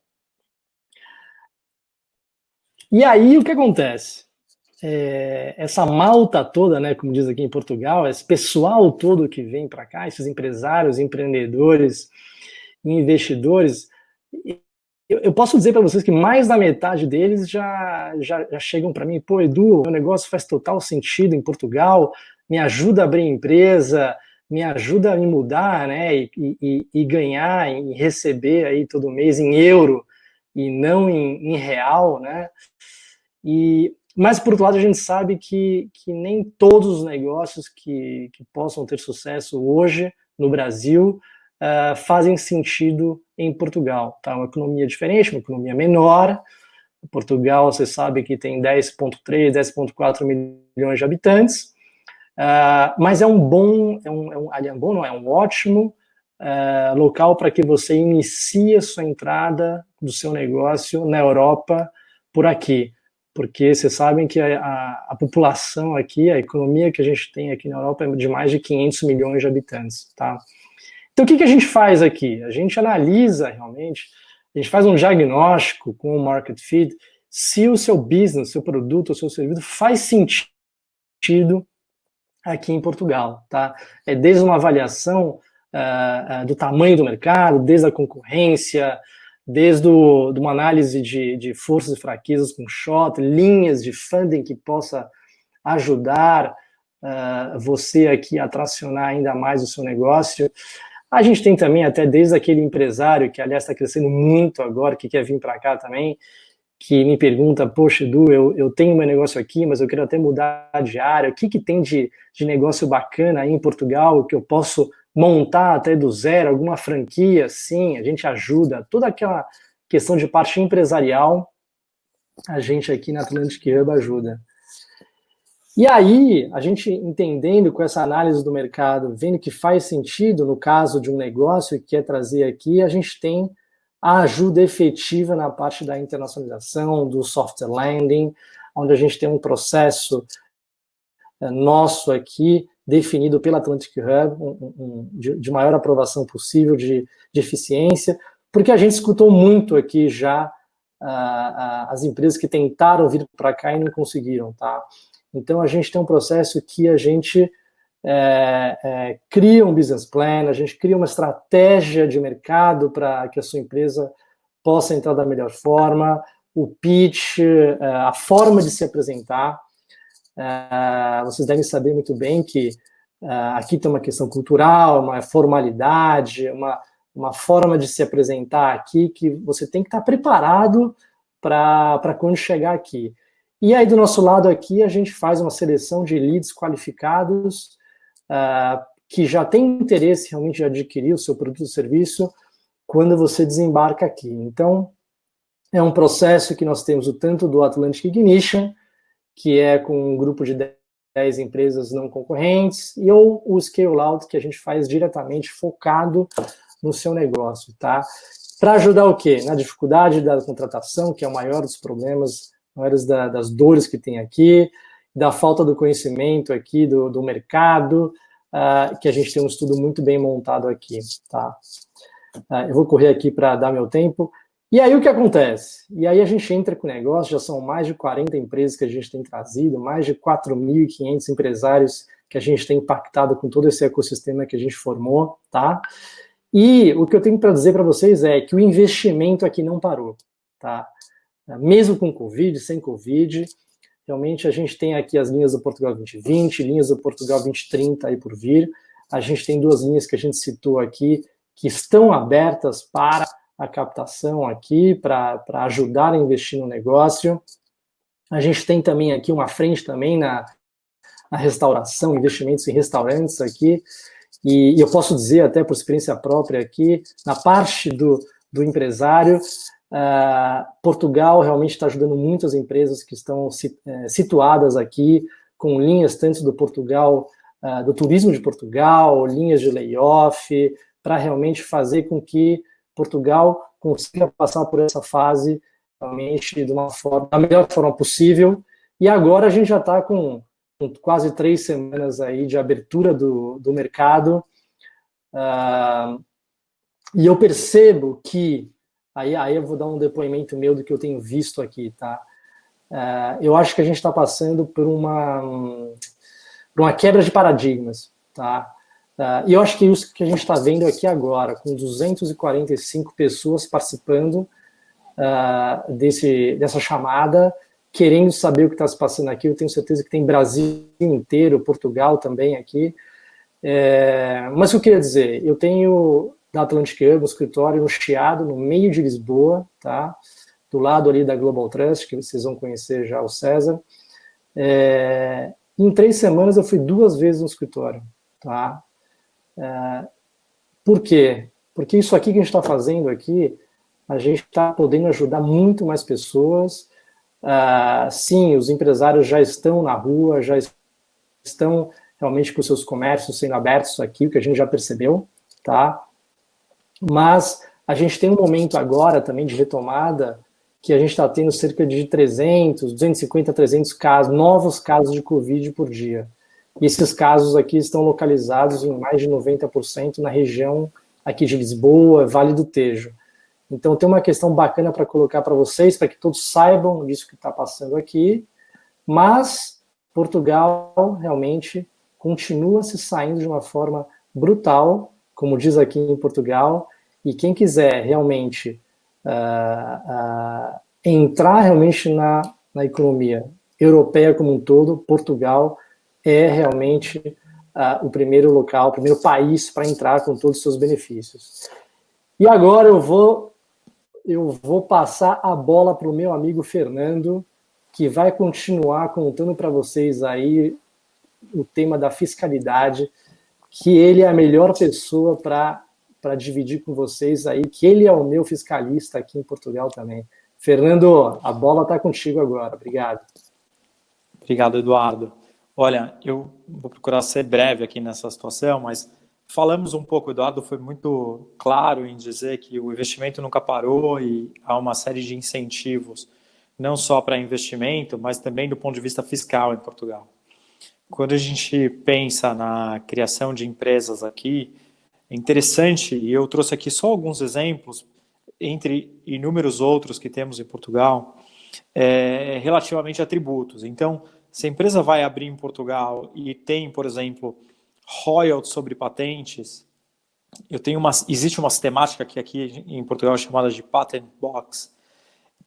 E aí, o que acontece? Essa malta toda, né, como diz aqui em Portugal, esse pessoal todo que vem para cá, esses empresários, empreendedores, investidores, eu posso dizer para vocês que mais da metade deles já chegam para mim, pô, Edu, meu negócio faz total sentido em Portugal, me ajuda a abrir empresa, me ajuda a me mudar, né, e ganhar e receber aí todo mês em euro e não em real, né? Mas, por outro lado, a gente sabe que nem todos os negócios que possam ter sucesso hoje no Brasil fazem sentido em Portugal. Tá? Uma economia diferente, uma economia menor. Portugal, você sabe que tem 10,3, 10,4 milhões de habitantes, mas é um ótimo local para que você inicie a sua entrada do seu negócio na Europa por aqui. Porque vocês sabem que a população aqui, a economia que a gente tem aqui na Europa é de mais de 500 milhões de habitantes, tá? Então, o que a gente faz aqui? A gente analisa realmente, a gente faz um diagnóstico com o Market Fit, se o seu business, seu produto, o seu serviço faz sentido aqui em Portugal, tá? Desde uma avaliação do tamanho do mercado, desde a concorrência, desde uma análise de forças e fraquezas com SWOT, linhas de funding que possa ajudar você aqui a tracionar ainda mais o seu negócio. A gente tem também até desde aquele empresário que, aliás, está crescendo muito agora, que quer vir para cá também, que me pergunta, poxa, Edu, eu tenho meu negócio aqui, mas eu quero até mudar de área, o que tem de negócio bacana aí em Portugal, que eu posso montar até do zero, alguma franquia? Sim, a gente ajuda, toda aquela questão de parte empresarial, a gente aqui na Atlantic Hub ajuda. E aí, a gente entendendo com essa análise do mercado, vendo que faz sentido no caso de um negócio que quer trazer aqui, a gente tem a ajuda efetiva na parte da internacionalização, do soft landing, onde a gente tem um processo nosso aqui, definido pela Atlantic Hub, de maior aprovação possível, de eficiência, porque a gente escutou muito aqui já as empresas que tentaram vir para cá e não conseguiram, tá? Então, a gente tem um processo que a gente cria um business plan, a gente cria uma estratégia de mercado para que a sua empresa possa entrar da melhor forma, o pitch, a forma de se apresentar. Vocês devem saber muito bem que aqui tem uma questão cultural, uma formalidade, uma forma de se apresentar aqui que você tem que estar preparado para quando chegar aqui. E aí, do nosso lado aqui, a gente faz uma seleção de leads qualificados que já têm interesse realmente de adquirir o seu produto ou serviço quando você desembarca aqui. Então, é um processo que nós temos o tanto do Atlantic Ignition, que é com um grupo de 10 empresas não concorrentes, e ou o Scale Out, que a gente faz diretamente focado no seu negócio, tá? Para ajudar o quê? Na dificuldade da contratação, que é o maior dos problemas, maiores das dores que tem aqui, da falta do conhecimento aqui do mercado, que a gente tem um estudo muito bem montado aqui, tá? Eu vou correr aqui para dar meu tempo. E aí o que acontece? E aí a gente entra com o negócio, já são mais de 40 empresas que a gente tem trazido, mais de 4.500 empresários que a gente tem impactado com todo esse ecossistema que a gente formou, tá? E o que eu tenho para dizer para vocês é que o investimento aqui não parou, tá? mesmo com Covid, sem Covid. Realmente a gente tem aqui as linhas do Portugal 2020, linhas do Portugal 2030 aí por vir. A gente tem 2 linhas que a gente citou aqui, que estão abertas para a captação aqui, para ajudar a investir no negócio. A gente tem também aqui uma frente também na restauração, investimentos em restaurantes aqui, e eu posso dizer até por experiência própria aqui, na parte do empresário, Portugal realmente está ajudando muitas empresas que estão situadas aqui, com linhas tanto do Portugal, do turismo de Portugal, linhas de layoff, para realmente fazer com que Portugal consiga passar por essa fase realmente da melhor forma possível. E agora a gente já está com quase 3 semanas aí de abertura do mercado, e eu percebo que, aí eu vou dar um depoimento meu do que eu tenho visto aqui, tá? Eu acho que a gente está passando por uma quebra de paradigmas, tá? E eu acho que isso que a gente está vendo aqui agora, com 245 pessoas participando dessa chamada, querendo saber o que está se passando aqui. Eu tenho certeza que tem Brasil inteiro, Portugal também aqui. Mas o que eu queria dizer, eu tenho da Atlantic Hub, um escritório no Chiado, no meio de Lisboa, tá? Do lado ali da Global Trust, que vocês vão conhecer já o César. Em 3 semanas eu fui 2 vezes no escritório, tá? Por quê? Porque isso aqui que a gente está fazendo aqui, a gente está podendo ajudar muito mais pessoas. Sim, os empresários já estão na rua, já estão realmente com seus comércios sendo abertos aqui, o que a gente já percebeu, tá? Mas a gente tem um momento agora também de retomada, que a gente está tendo cerca de 250 a 300 casos, novos casos de Covid por dia. E esses casos aqui estão localizados em mais de 90% na região aqui de Lisboa, Vale do Tejo. Então tem uma questão bacana para colocar para vocês, para que todos saibam disso que está passando aqui, mas Portugal realmente continua se saindo de uma forma brutal, como diz aqui em Portugal, e quem quiser realmente entrar realmente na economia europeia como um todo, Portugal é realmente o primeiro local, o primeiro país para entrar com todos os seus benefícios. E agora eu vou passar a bola para o meu amigo Fernando, que vai continuar contando para vocês aí o tema da fiscalidade, que ele é a melhor pessoa para dividir com vocês aí, que ele é o meu fiscalista aqui em Portugal também. Fernando, a bola está contigo agora. Obrigado. Obrigado, Eduardo. Olha, eu vou procurar ser breve aqui nessa situação, mas falamos um pouco, o Eduardo foi muito claro em dizer que o investimento nunca parou e há uma série de incentivos, não só para investimento, mas também do ponto de vista fiscal em Portugal. Quando a gente pensa na criação de empresas aqui, é interessante, e eu trouxe aqui só alguns exemplos, entre inúmeros outros que temos em Portugal, relativamente a tributos. Então, se a empresa vai abrir em Portugal e tem, por exemplo, royalties sobre patentes, existe uma sistemática que aqui em Portugal é chamada de Patent Box,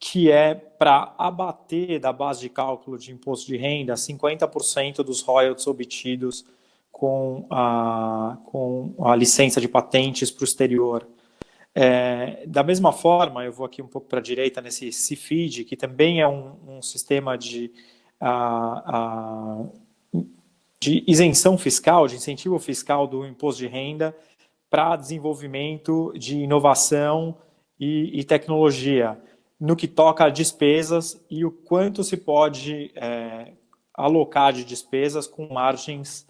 que é para abater da base de cálculo de imposto de renda 50% dos royalties obtidos com a licença de patentes para o exterior. Da mesma forma, eu vou aqui um pouco para a direita nesse CIFID, que também é um sistema de isenção fiscal, de incentivo fiscal do imposto de renda para desenvolvimento de inovação e tecnologia, no que toca a despesas e o quanto se pode alocar de despesas com margens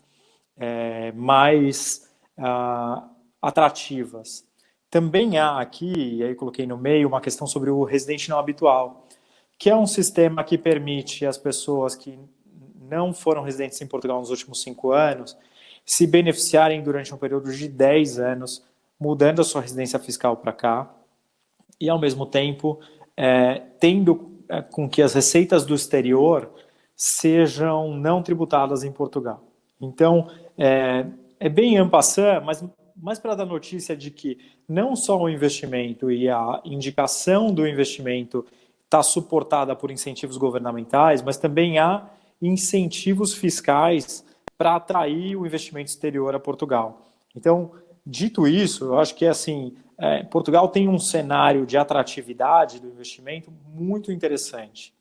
mais atrativas. Também há aqui, e aí coloquei no meio, uma questão sobre o residente não habitual, que é um sistema que permite às pessoas que não foram residentes em Portugal nos últimos 5 anos se beneficiarem durante um período de 10 anos, mudando a sua residência fiscal para cá, e ao mesmo tempo tendo com que as receitas do exterior sejam não tributadas em Portugal. Então, é bem en passant, mas para dar notícia de que não só o investimento e a indicação do investimento está suportada por incentivos governamentais, mas também há incentivos fiscais para atrair o investimento exterior a Portugal. Então, dito isso, eu acho que assim, Portugal tem um cenário de atratividade do investimento muito interessante.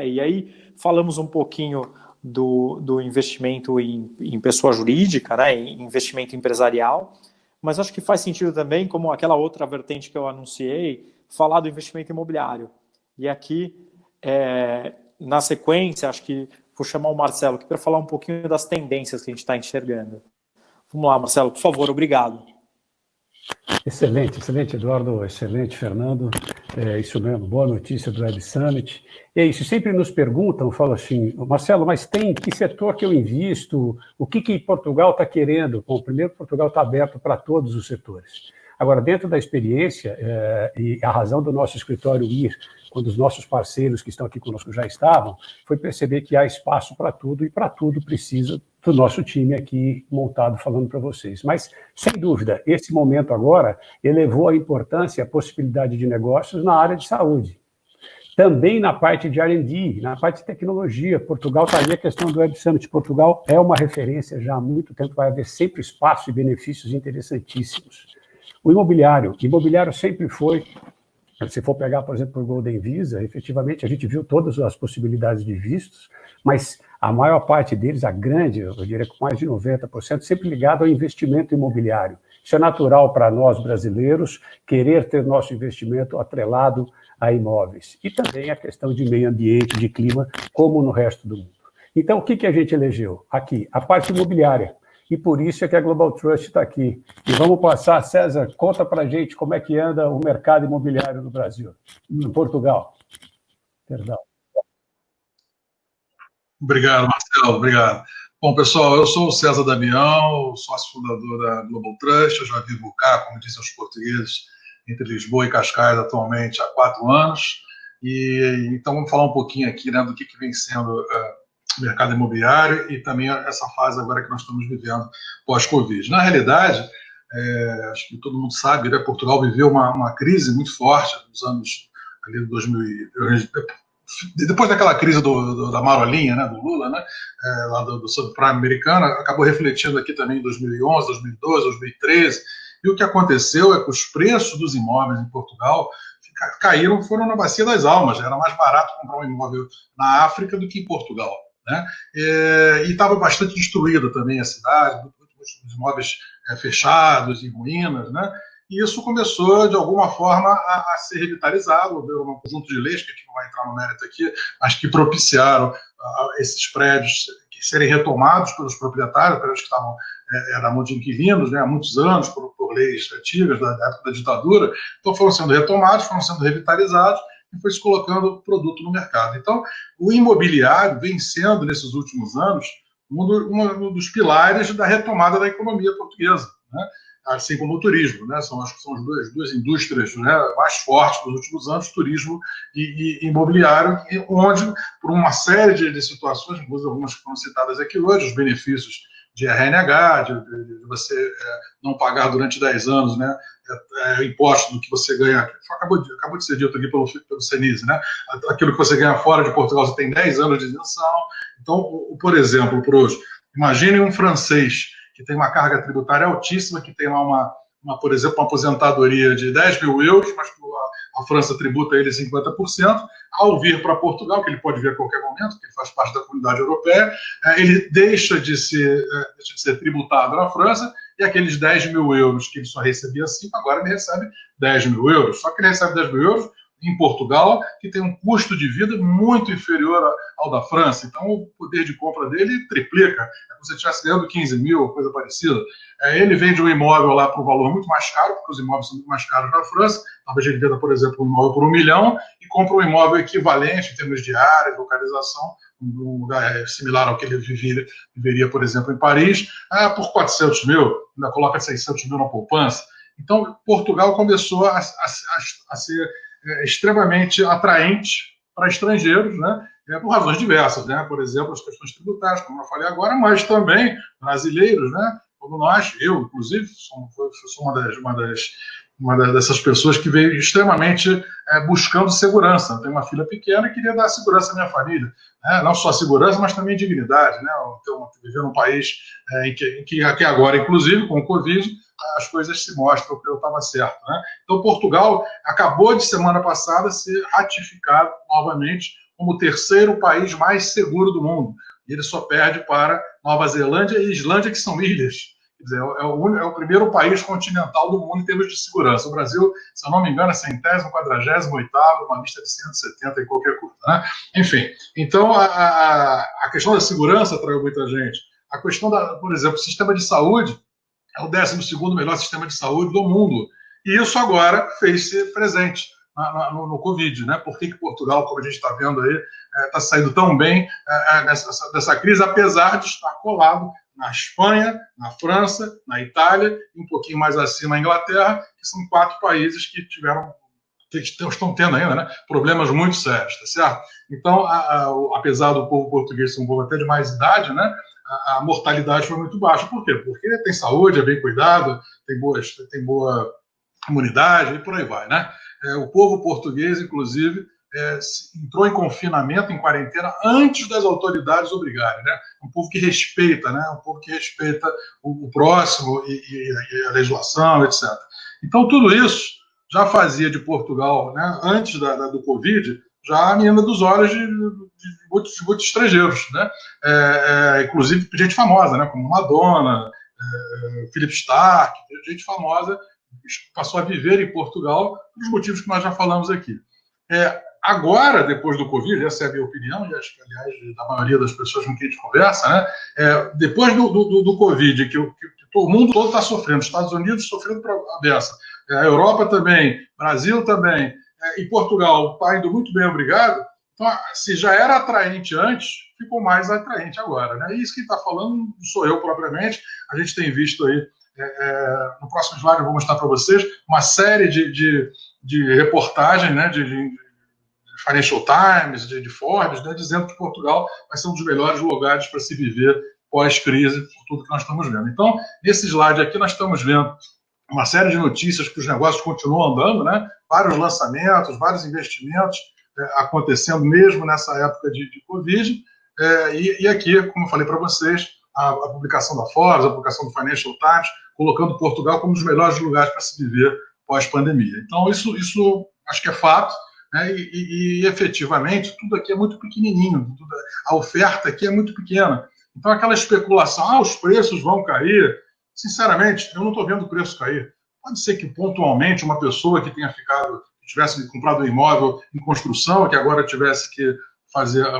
E aí falamos um pouquinho do investimento em pessoa jurídica, né, em investimento empresarial, mas acho que faz sentido também, como aquela outra vertente que eu anunciei, falar do investimento imobiliário. E aqui, na sequência, acho que vou chamar o Marcelo aqui para falar um pouquinho das tendências que a gente está enxergando. Vamos lá, Marcelo, por favor, obrigado. Excelente, excelente, Eduardo, excelente, Fernando. É isso mesmo, boa notícia do Web Summit. E é isso, sempre nos perguntam, falam assim, Marcelo, mas tem que setor que eu invisto? O que Portugal está querendo? Bom, primeiro, Portugal está aberto para todos os setores. Agora, dentro da experiência, e a razão do nosso escritório ir, quando os nossos parceiros que estão aqui conosco já estavam, foi perceber que há espaço para tudo e para tudo precisa do nosso time aqui montado falando para vocês. Mas, sem dúvida, esse momento agora elevou a importância, a possibilidade de negócios na área de saúde. Também na parte de R&D, na parte de tecnologia. Portugal está ali, a questão do Web Summit. Portugal é uma referência já há muito tempo, vai haver sempre espaço e benefícios interessantíssimos. O imobiliário sempre foi, se for pegar, por exemplo, o Golden Visa, efetivamente a gente viu todas as possibilidades de vistos, mas a maior parte deles, a grande, eu diria com mais de 90%, sempre ligado ao investimento imobiliário. Isso é natural para nós brasileiros, querer ter nosso investimento atrelado a imóveis. E também a questão de meio ambiente, de clima, como no resto do mundo. Então, o que a gente elegeu? Aqui, a parte imobiliária. E por isso é que a Global Trust está aqui. E vamos passar, César, conta para a gente como é que anda o mercado imobiliário no Brasil, em Portugal. Perdão. Obrigado, Marcelo, obrigado. Bom, pessoal, eu sou o César Damião, sócio fundador da Global Trust, eu já vivo cá, como dizem os portugueses, entre Lisboa e Cascais atualmente há 4 anos, e então vamos falar um pouquinho aqui, né, do que vem sendo o mercado imobiliário e também essa fase agora que nós estamos vivendo pós-Covid. Na realidade, acho que todo mundo sabe, né, Portugal viveu uma crise muito forte nos anos ali de 2000, depois daquela crise da marolinha, né, do Lula, né, lá do subprime americano, acabou refletindo aqui também em 2011, 2012, 2013, e o que aconteceu é que os preços dos imóveis em Portugal caíram, foram na bacia das almas, era mais barato comprar um imóvel na África do que em Portugal, né, e estava bastante destruída também a cidade, muitos imóveis fechados, em ruínas, né, e isso começou, de alguma forma, a ser revitalizado. Houve um conjunto de leis, que a gente não vai entrar no mérito aqui, mas que propiciaram esses prédios serem retomados pelos proprietários, prédios que estavam na mão de inquilinos, né, há muitos anos, por leis antigas, da época da ditadura. Então foram sendo retomados, foram sendo revitalizados, e foi se colocando produto no mercado. Então, o imobiliário vem sendo, nesses últimos anos, um dos pilares da retomada da economia portuguesa, né? Assim como o turismo, né? Acho que são as duas indústrias, né, mais fortes dos últimos anos, turismo e imobiliário, onde, por uma série de situações, inclusive algumas que foram citadas aqui hoje, os benefícios de RNH, de você não pagar durante 10 anos, né, imposto do que você ganha, acabou de ser dito aqui pelo Senise, né, aquilo que você ganha fora de Portugal, você tem 10 anos de isenção. Então, por exemplo, imagine um francês que tem uma carga tributária altíssima, que tem lá por exemplo, uma aposentadoria de 10 mil euros, mas a França tributa ele 50%, ao vir para Portugal, que ele pode vir a qualquer momento, que ele faz parte da comunidade europeia, ele deixa de ser tributado na França, e aqueles 10 mil euros que ele só recebia 5, agora ele recebe 10 mil euros. Só que ele recebe 10 mil euros em Portugal, que tem um custo de vida muito inferior ao da França. Então, o poder de compra dele triplica. É como se ele estivesse ganhando 15 mil, coisa parecida. Ele vende um imóvel lá por um valor muito mais caro, porque os imóveis são muito mais caros na França. Talvez ele venda, por exemplo, um imóvel por 1 milhão e compra um imóvel equivalente em termos de área, localização, um lugar similar ao que ele viveria, por exemplo, em Paris, por 400 mil, ainda coloca 600 mil na poupança. Então, Portugal começou a ser extremamente atraente para estrangeiros, né, por razões diversas, né, por exemplo, as questões tributárias, como eu falei agora, mas também brasileiros, né, como nós, eu, inclusive, sou uma das dessas pessoas que veio extremamente buscando segurança. Tem uma filha pequena e queria dar segurança à minha família. Né? Não só segurança, mas também dignidade. Né? Então, viver num país em que agora, inclusive, com o Covid, as coisas se mostram que eu estava certo. Né? Então, Portugal acabou de semana passada ser ratificado novamente como o terceiro país mais seguro do mundo. E ele só perde para Nova Zelândia e Islândia, que são ilhas. Quer dizer, é o primeiro país continental do mundo em termos de segurança. O Brasil, se eu não me engano, é 100º, 48º, uma lista de 170 e qualquer coisa. Né? Enfim, então a questão da segurança atraiu muita gente. A questão, por exemplo, o sistema de saúde é o 12º melhor sistema de saúde do mundo. E isso agora fez-se presente no Covid. Né? Por que Portugal, como a gente está vendo aí, está saindo tão bem dessa crise, apesar de estar colado na Espanha, na França, na Itália, e um pouquinho mais acima a Inglaterra, que são 4 países que estão tendo ainda, né, problemas muito sérios, tá certo? Então, apesar do povo português ser um povo até de mais idade, né, a mortalidade foi muito baixa. Por quê? Porque tem saúde, é bem cuidado, tem boa imunidade e por aí vai, né? O povo português, inclusive, entrou em confinamento, em quarentena, antes das autoridades obrigarem, né? Um povo que respeita, né? Um povo que respeita o próximo e a legislação, etc. Então, tudo isso já fazia de Portugal, né, antes do Covid, já a menina dos olhos de muitos estrangeiros, né? Inclusive gente famosa, né? Como Madonna, Philip Stark, gente famosa passou a viver em Portugal pelos motivos que nós já falamos aqui. Agora, depois do Covid, essa é a minha opinião, e acho que, aliás, da maioria das pessoas com quem a gente conversa, né? Depois do Covid, que o mundo todo está sofrendo, os Estados Unidos sofrendo para a beça, a Europa também, Brasil também, e Portugal está indo muito bem, obrigado. Então, se já era atraente antes, ficou mais atraente agora. Né? E isso que está falando não sou eu propriamente, a gente tem visto aí, no próximo slide eu vou mostrar para vocês, uma série de reportagens, né, de Financial Times, de Forbes, né, dizendo que Portugal vai ser um dos melhores lugares para se viver pós-crise, por tudo que nós estamos vendo. Então, nesse slide aqui, nós estamos vendo uma série de notícias que os negócios continuam andando, né? Vários lançamentos, vários investimentos acontecendo mesmo nessa época de Covid. E aqui, como eu falei para vocês, a publicação da Forbes, a publicação do Financial Times, colocando Portugal como um dos melhores lugares para se viver pós-pandemia. Então, isso acho que é fato. Né? E efetivamente, tudo aqui é muito pequenininho, a oferta aqui é muito pequena. Então, aquela especulação, os preços vão cair, sinceramente, eu não estou vendo o preço cair. Pode ser que, pontualmente, uma pessoa que tivesse comprado um imóvel em construção, que agora tivesse que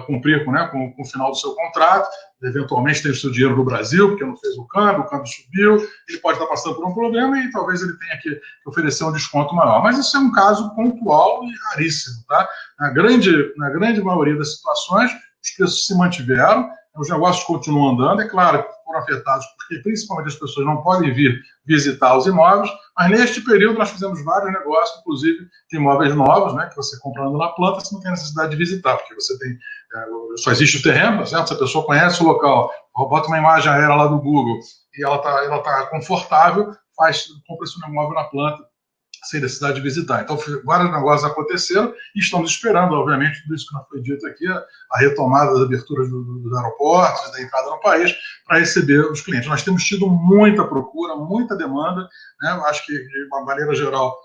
cumprir com o final do seu contrato, eventualmente tem o seu dinheiro no Brasil, porque não fez o câmbio subiu, ele pode estar passando por um problema e talvez ele tenha que oferecer um desconto maior. Mas isso é um caso pontual e raríssimo. Tá? Na grande maioria das situações, os preços se mantiveram, os negócios continuam andando, é claro que foram afetados porque principalmente as pessoas não podem vir visitar os imóveis, mas neste período nós fizemos vários negócios, inclusive de imóveis novos, né, que você comprando na planta, você não tem necessidade de visitar, porque você tem, só existe o terreno, certo? Se a pessoa conhece o local, bota uma imagem aérea lá do Google e ela tá confortável, compra esse imóvel na planta, sem necessidade de visitar. Então, vários negócios aconteceram e estamos esperando, obviamente, tudo isso que não foi dito aqui, a retomada das aberturas dos aeroportos, da entrada no país, para receber os clientes. Nós temos tido muita procura, muita demanda, né? Acho que, de uma maneira geral,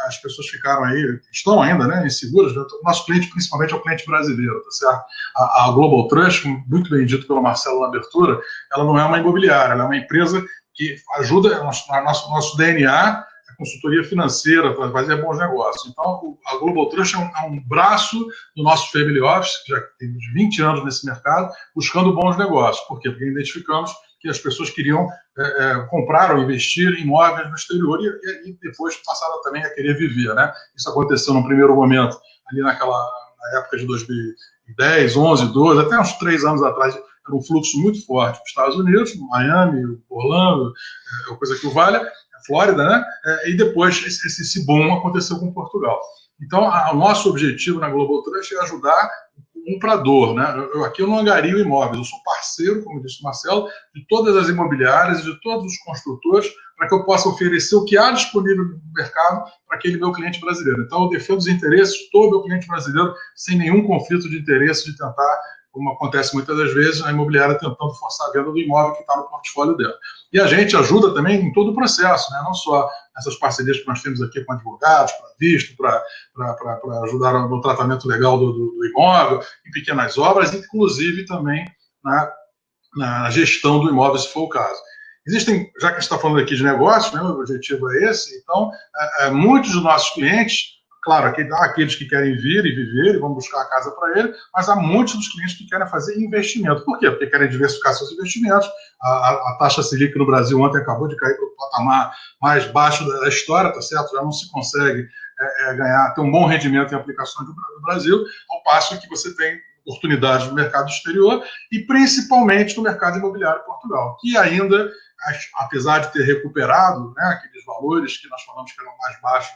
as pessoas ficaram aí, estão ainda, né, inseguras. O nosso cliente, principalmente, é o cliente brasileiro, tá certo? A Global Trust, muito bem dito pelo Marcelo na abertura, ela não é uma imobiliária, ela é uma empresa que ajuda, nosso DNA, consultoria financeira para fazer bons negócios. Então, a Global Trust é um braço do nosso Family Office, que já tem 20 anos nesse mercado, buscando bons negócios. Por quê? Porque identificamos que as pessoas queriam comprar ou investir em imóveis no exterior e depois passaram também a querer viver. Né? Isso aconteceu no primeiro momento, ali na época de 2010, 11, 12, até uns 3 anos atrás, era um fluxo muito forte para os Estados Unidos, Miami, Orlando, coisa que o valha, Flórida, né? E depois esse boom aconteceu com Portugal. Então, o nosso objetivo na Global Trust é ajudar o comprador, né? Aqui eu não angario imóveis, eu sou parceiro, como disse o Marcelo, de todas as imobiliárias, de todos os construtores, para que eu possa oferecer o que há disponível no mercado para aquele meu cliente brasileiro. Então, eu defendo os interesses de todo o meu cliente brasileiro, sem nenhum conflito de interesse de tentar, como acontece muitas das vezes, a imobiliária tentando forçar a venda do imóvel que está no portfólio dela. E a gente ajuda também em todo o processo, né? Não só essas parcerias que nós temos aqui com advogados, para visto, para ajudar no tratamento legal do imóvel, em pequenas obras, inclusive também na gestão do imóvel, se for o caso. Existem, já que a gente está falando aqui de negócio, né, o objetivo é esse, então, muitos dos nossos clientes, claro, há aqueles que querem vir e viver e vão buscar a casa para ele, mas há muitos dos clientes que querem fazer investimento. Por quê? Porque querem diversificar seus investimentos. A taxa Selic no Brasil ontem acabou de cair para o patamar mais baixo da história, tá certo? Já não se consegue ter um bom rendimento em aplicações do Brasil, ao passo que você tem oportunidades no mercado exterior e principalmente no mercado imobiliário em Portugal, que ainda, apesar de ter recuperado, né, aqueles valores que nós falamos que eram mais baixos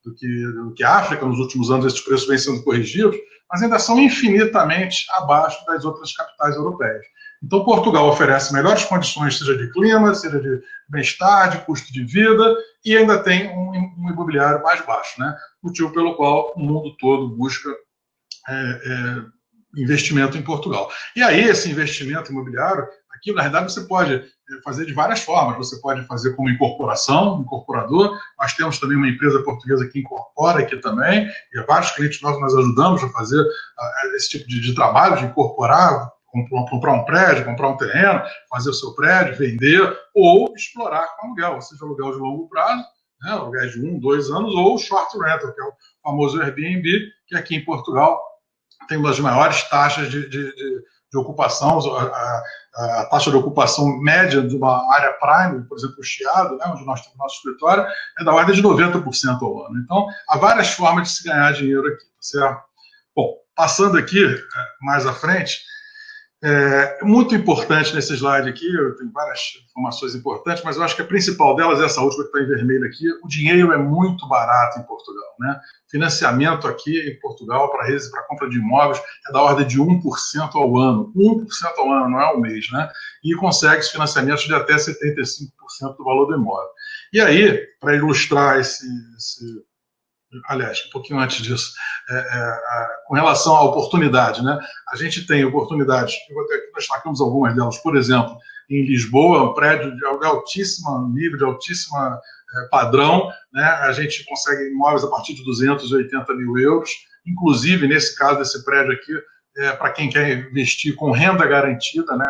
do que a África, nos últimos anos esses preços vêm sendo corrigidos, mas ainda são infinitamente abaixo das outras capitais europeias. Então, Portugal oferece melhores condições, seja de clima, seja de bem-estar, de custo de vida, e ainda tem um imobiliário mais baixo, né? Motivo pelo qual o mundo todo busca investimento em Portugal. E aí, esse investimento imobiliário, aqui, na verdade, você pode fazer de várias formas. Você pode fazer como incorporador. Nós temos também uma empresa portuguesa que incorpora aqui também, e vários clientes nós ajudamos a fazer esse tipo de trabalho, de incorporar, comprar um prédio, comprar um terreno, fazer o seu prédio, vender, ou explorar com aluguel, seja aluguel de longo prazo, né, aluguel de 1, 2 anos, ou short rental, que é o famoso Airbnb, que aqui em Portugal tem uma das maiores taxas de ocupação. A taxa de ocupação média de uma área prime, por exemplo, o Chiado, né, onde nós temos nosso escritório, é da ordem de 90% ao ano. Então, há várias formas de se ganhar dinheiro aqui, certo? Bom, passando aqui mais à frente, muito importante nesse slide aqui, eu tenho várias informações importantes, mas eu acho que a principal delas é essa última que está em vermelho aqui. O dinheiro é muito barato em Portugal, né? Financiamento aqui em Portugal para compra de imóveis é da ordem de 1% ao ano. 1% ao ano, não é ao mês, né? E consegue financiamentos de até 75% do valor do imóvel. E aí, para ilustrar aliás, um pouquinho antes disso, com relação à oportunidade, né? A gente tem oportunidades, nós destacamos algumas delas, por exemplo, em Lisboa, um prédio de altíssimo nível, de altíssima padrão, né? A gente consegue imóveis a partir de 280 mil euros, inclusive, nesse caso desse prédio aqui, para quem quer investir com renda garantida, né?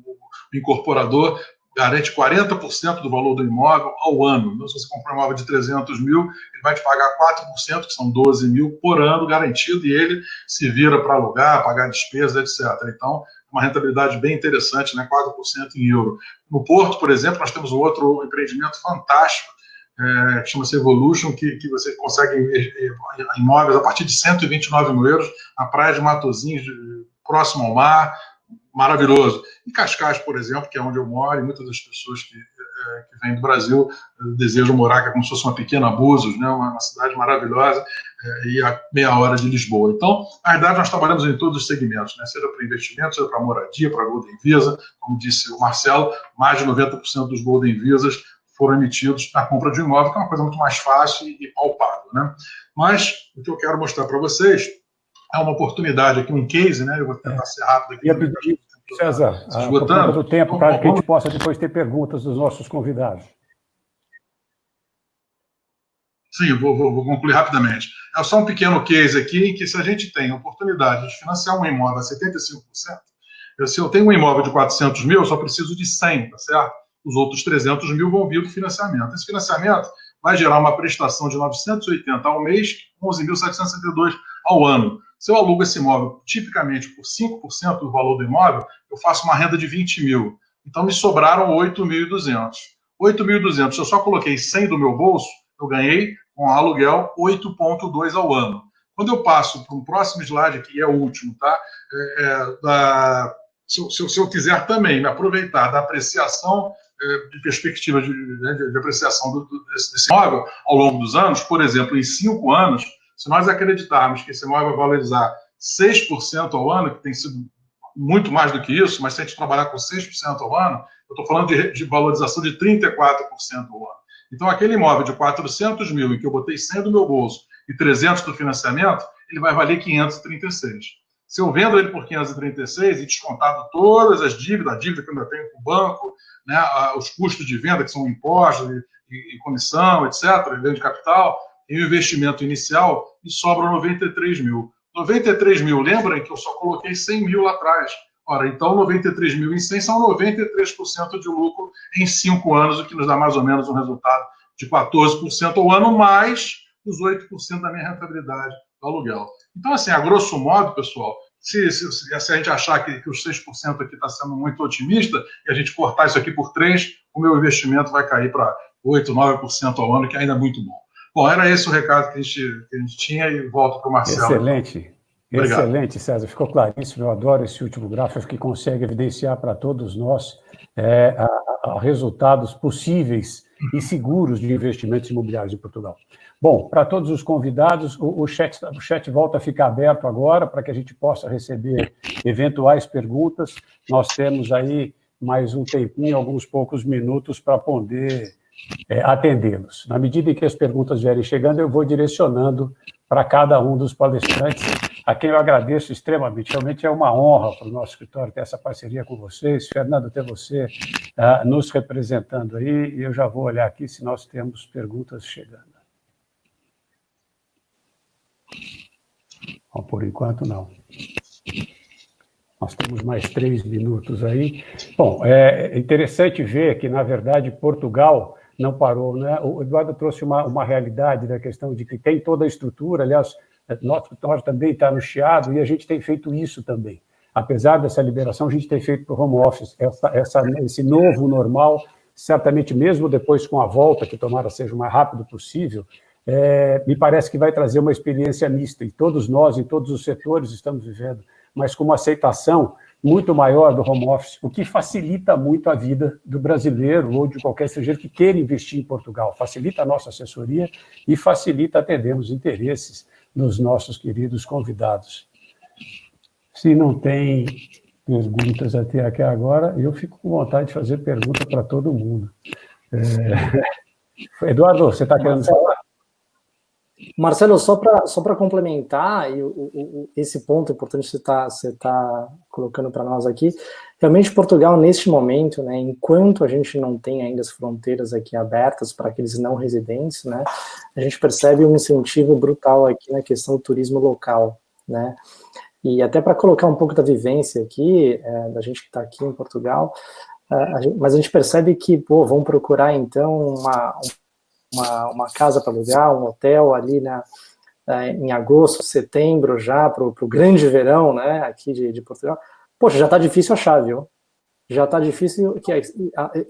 O incorporador garante 40% do valor do imóvel ao ano. Então, se você comprar um imóvel de 300 mil, ele vai te pagar 4%, que são 12 mil por ano garantido, e ele se vira para alugar, pagar despesas, etc. Então, uma rentabilidade bem interessante, né? 4% em euro. No Porto, por exemplo, nós temos um outro empreendimento fantástico, que chama-se Evolution, que você consegue imóveis a partir de 129 mil euros, na praia de Matosinhos, próximo ao mar, maravilhoso. Em Cascais, por exemplo, que é onde eu moro, e muitas das pessoas que vêm do Brasil desejam morar, que é como se fosse uma pequena Búzios, né? Uma cidade maravilhosa, e a meia hora de Lisboa. Então, na verdade, nós trabalhamos em todos os segmentos, né? Seja para investimento, seja para moradia, para Golden Visa, como disse o Marcelo, mais de 90% dos Golden Visas foram emitidos na compra de um imóvel, que é uma coisa muito mais fácil e palpável, né? Mas o que eu quero mostrar para vocês é uma oportunidade aqui, um case, né? Eu vou tentar ser rápido aqui. E a pedir, César, por conta do tempo, para que a gente possa depois ter perguntas dos nossos convidados. Sim, vou concluir rapidamente. É só um pequeno case aqui, em que se a gente tem a oportunidade de financiar um imóvel a 75%, se eu tenho um imóvel de 400 mil, eu só preciso de 100, tá certo? Os outros 300 mil vão vir do financiamento. Esse financiamento vai gerar uma prestação de 980 ao mês, 11.762 ao ano. Se eu alugo esse imóvel tipicamente por 5% do valor do imóvel, eu faço uma renda de 20 mil. Então, me sobraram 8.200. 8.200, se eu só coloquei 100 do meu bolso, eu ganhei, com aluguel, 8,2 ao ano. Quando eu passo para um próximo slide, que é o último, tá? Se eu quiser também me aproveitar da apreciação, de perspectiva de apreciação desse imóvel ao longo dos anos, por exemplo, em 5 anos, se nós acreditarmos que esse imóvel vai valorizar 6% ao ano, que tem sido muito mais do que isso, mas se a gente trabalhar com 6% ao ano, eu estou falando de valorização de 34% ao ano. Então, aquele imóvel de 400 mil, em que eu botei 100 do meu bolso e 300 do financiamento, ele vai valer 536. Se eu vendo ele por 536 e descontado todas as dívidas, a dívida que eu ainda tenho com o banco, né, os custos de venda, que são impostos e comissão, etc., ganho de capital, e o investimento inicial, e sobra 93 mil. 93 mil, lembrem que eu só coloquei 100 mil lá atrás. Ora, então 93 mil em 100 são 93% de lucro em 5 anos, o que nos dá mais ou menos um resultado de 14% ao ano, mais os 8% da minha rentabilidade do aluguel. Então, assim, a grosso modo, pessoal, se a gente achar que os 6% aqui está sendo muito otimista, e a gente cortar isso aqui por 3%, o meu investimento vai cair para 8%, 9% ao ano, que ainda é muito bom. Bom, era esse o recado que a gente tinha, e volto para o Marcelo. Excelente. Obrigado. Excelente, César. Ficou claríssimo. Eu adoro esse último gráfico que consegue evidenciar para todos nós resultados possíveis e seguros de investimentos imobiliários em Portugal. Bom, para todos os convidados, o chat volta a ficar aberto agora para que a gente possa receber eventuais perguntas. Nós temos aí mais um tempinho, alguns poucos minutos para poder atendê-los. Na medida em que as perguntas vierem chegando, eu vou direcionando para cada um dos palestrantes, a quem eu agradeço extremamente. Realmente é uma honra para o nosso escritório ter essa parceria com vocês. Fernando, ter você nos representando aí, e eu já vou olhar aqui se nós temos perguntas chegando. Bom, por enquanto, não. Nós temos mais 3 minutos aí. Bom, é interessante ver que, na verdade, Portugal não parou, né? O Eduardo trouxe uma realidade da questão de que tem toda a estrutura. Aliás, nosso escritório também está no Chiado, e a gente tem feito isso também. Apesar dessa liberação, a gente tem feito para o home office. Esse novo normal, certamente mesmo depois com a volta, que tomara seja o mais rápido possível, me parece que vai trazer uma experiência mista, e todos nós, em todos os setores, estamos vivendo, mas com uma aceitação muito maior do home office, o que facilita muito a vida do brasileiro ou de qualquer estrangeiro que queira investir em Portugal. Facilita a nossa assessoria e facilita atender os interesses dos nossos queridos convidados. Se não tem perguntas até aqui agora, eu fico com vontade de fazer pergunta para todo mundo. Eduardo, você está querendo falar? Marcelo, só para complementar, esse ponto importante que você está colocando para nós aqui, realmente Portugal, neste momento, né, enquanto a gente não tem ainda as fronteiras aqui abertas para aqueles não residentes, né, a gente percebe um incentivo brutal aqui na questão do turismo local, né, e até para colocar um pouco da vivência aqui, da gente que está aqui em Portugal, mas a gente percebe que, vão procurar então uma casa para alugar, um hotel ali em agosto, setembro, já para o grande verão, né, aqui de Portugal. Poxa, já está difícil achar, viu? Já está difícil,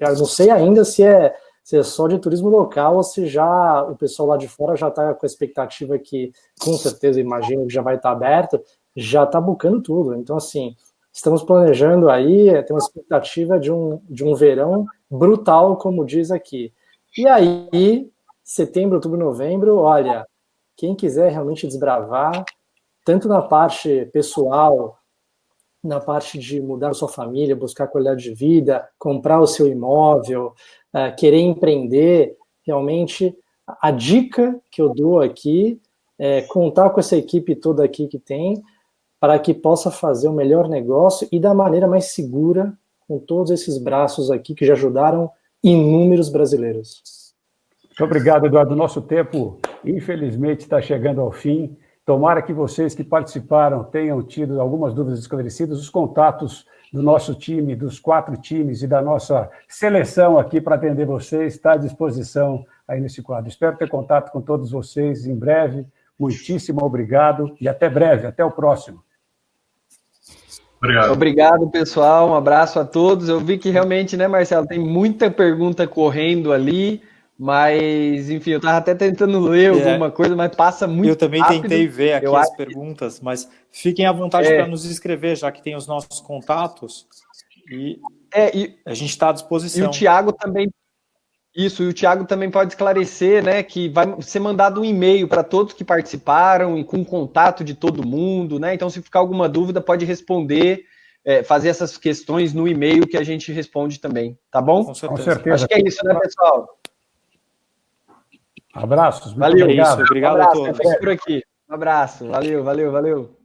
eu não sei ainda se é só de turismo local ou se já o pessoal lá de fora já está com a expectativa que, com certeza, imagino que já vai estar aberto, já está bucando tudo. Então, assim, estamos planejando aí, tem uma expectativa de um verão brutal, como diz aqui. E aí, setembro, outubro, novembro, olha, quem quiser realmente desbravar, tanto na parte pessoal, na parte de mudar a sua família, buscar qualidade de vida, comprar o seu imóvel, querer empreender, realmente, a dica que eu dou aqui é contar com essa equipe toda aqui que tem, para que possa fazer o melhor negócio e da maneira mais segura, com todos esses braços aqui que já ajudaram inúmeros brasileiros. Muito obrigado, Eduardo. Nosso tempo, infelizmente, está chegando ao fim. Tomara que vocês que participaram tenham tido algumas dúvidas esclarecidas. Os contatos do nosso time, dos 4 times e da nossa seleção aqui para atender vocês está à disposição aí nesse quadro. Espero ter contato com todos vocês em breve. Muitíssimo obrigado e até breve. Até o próximo. Obrigado. Obrigado, pessoal. Um abraço a todos. Eu vi que realmente, né, Marcelo, tem muita pergunta correndo ali. Mas, enfim, eu estava até tentando ler alguma coisa, mas passa muito rápido. Eu também tentei ver aqui as perguntas, mas fiquem à vontade para nos escrever, já que tem os nossos contatos, e a gente está à disposição. E o Thiago também, e o Thiago também pode esclarecer, né, que vai ser mandado um e-mail para todos que participaram e com contato de todo mundo, né, então se ficar alguma dúvida pode responder fazer essas questões no e-mail que a gente responde também, tá bom? Com certeza. Com certeza. Acho que é isso, né, pessoal? Abraços. Muito Valeu. obrigado. Obrigado Um abraço, a todos. fico por aqui. Um abraço. Valeu.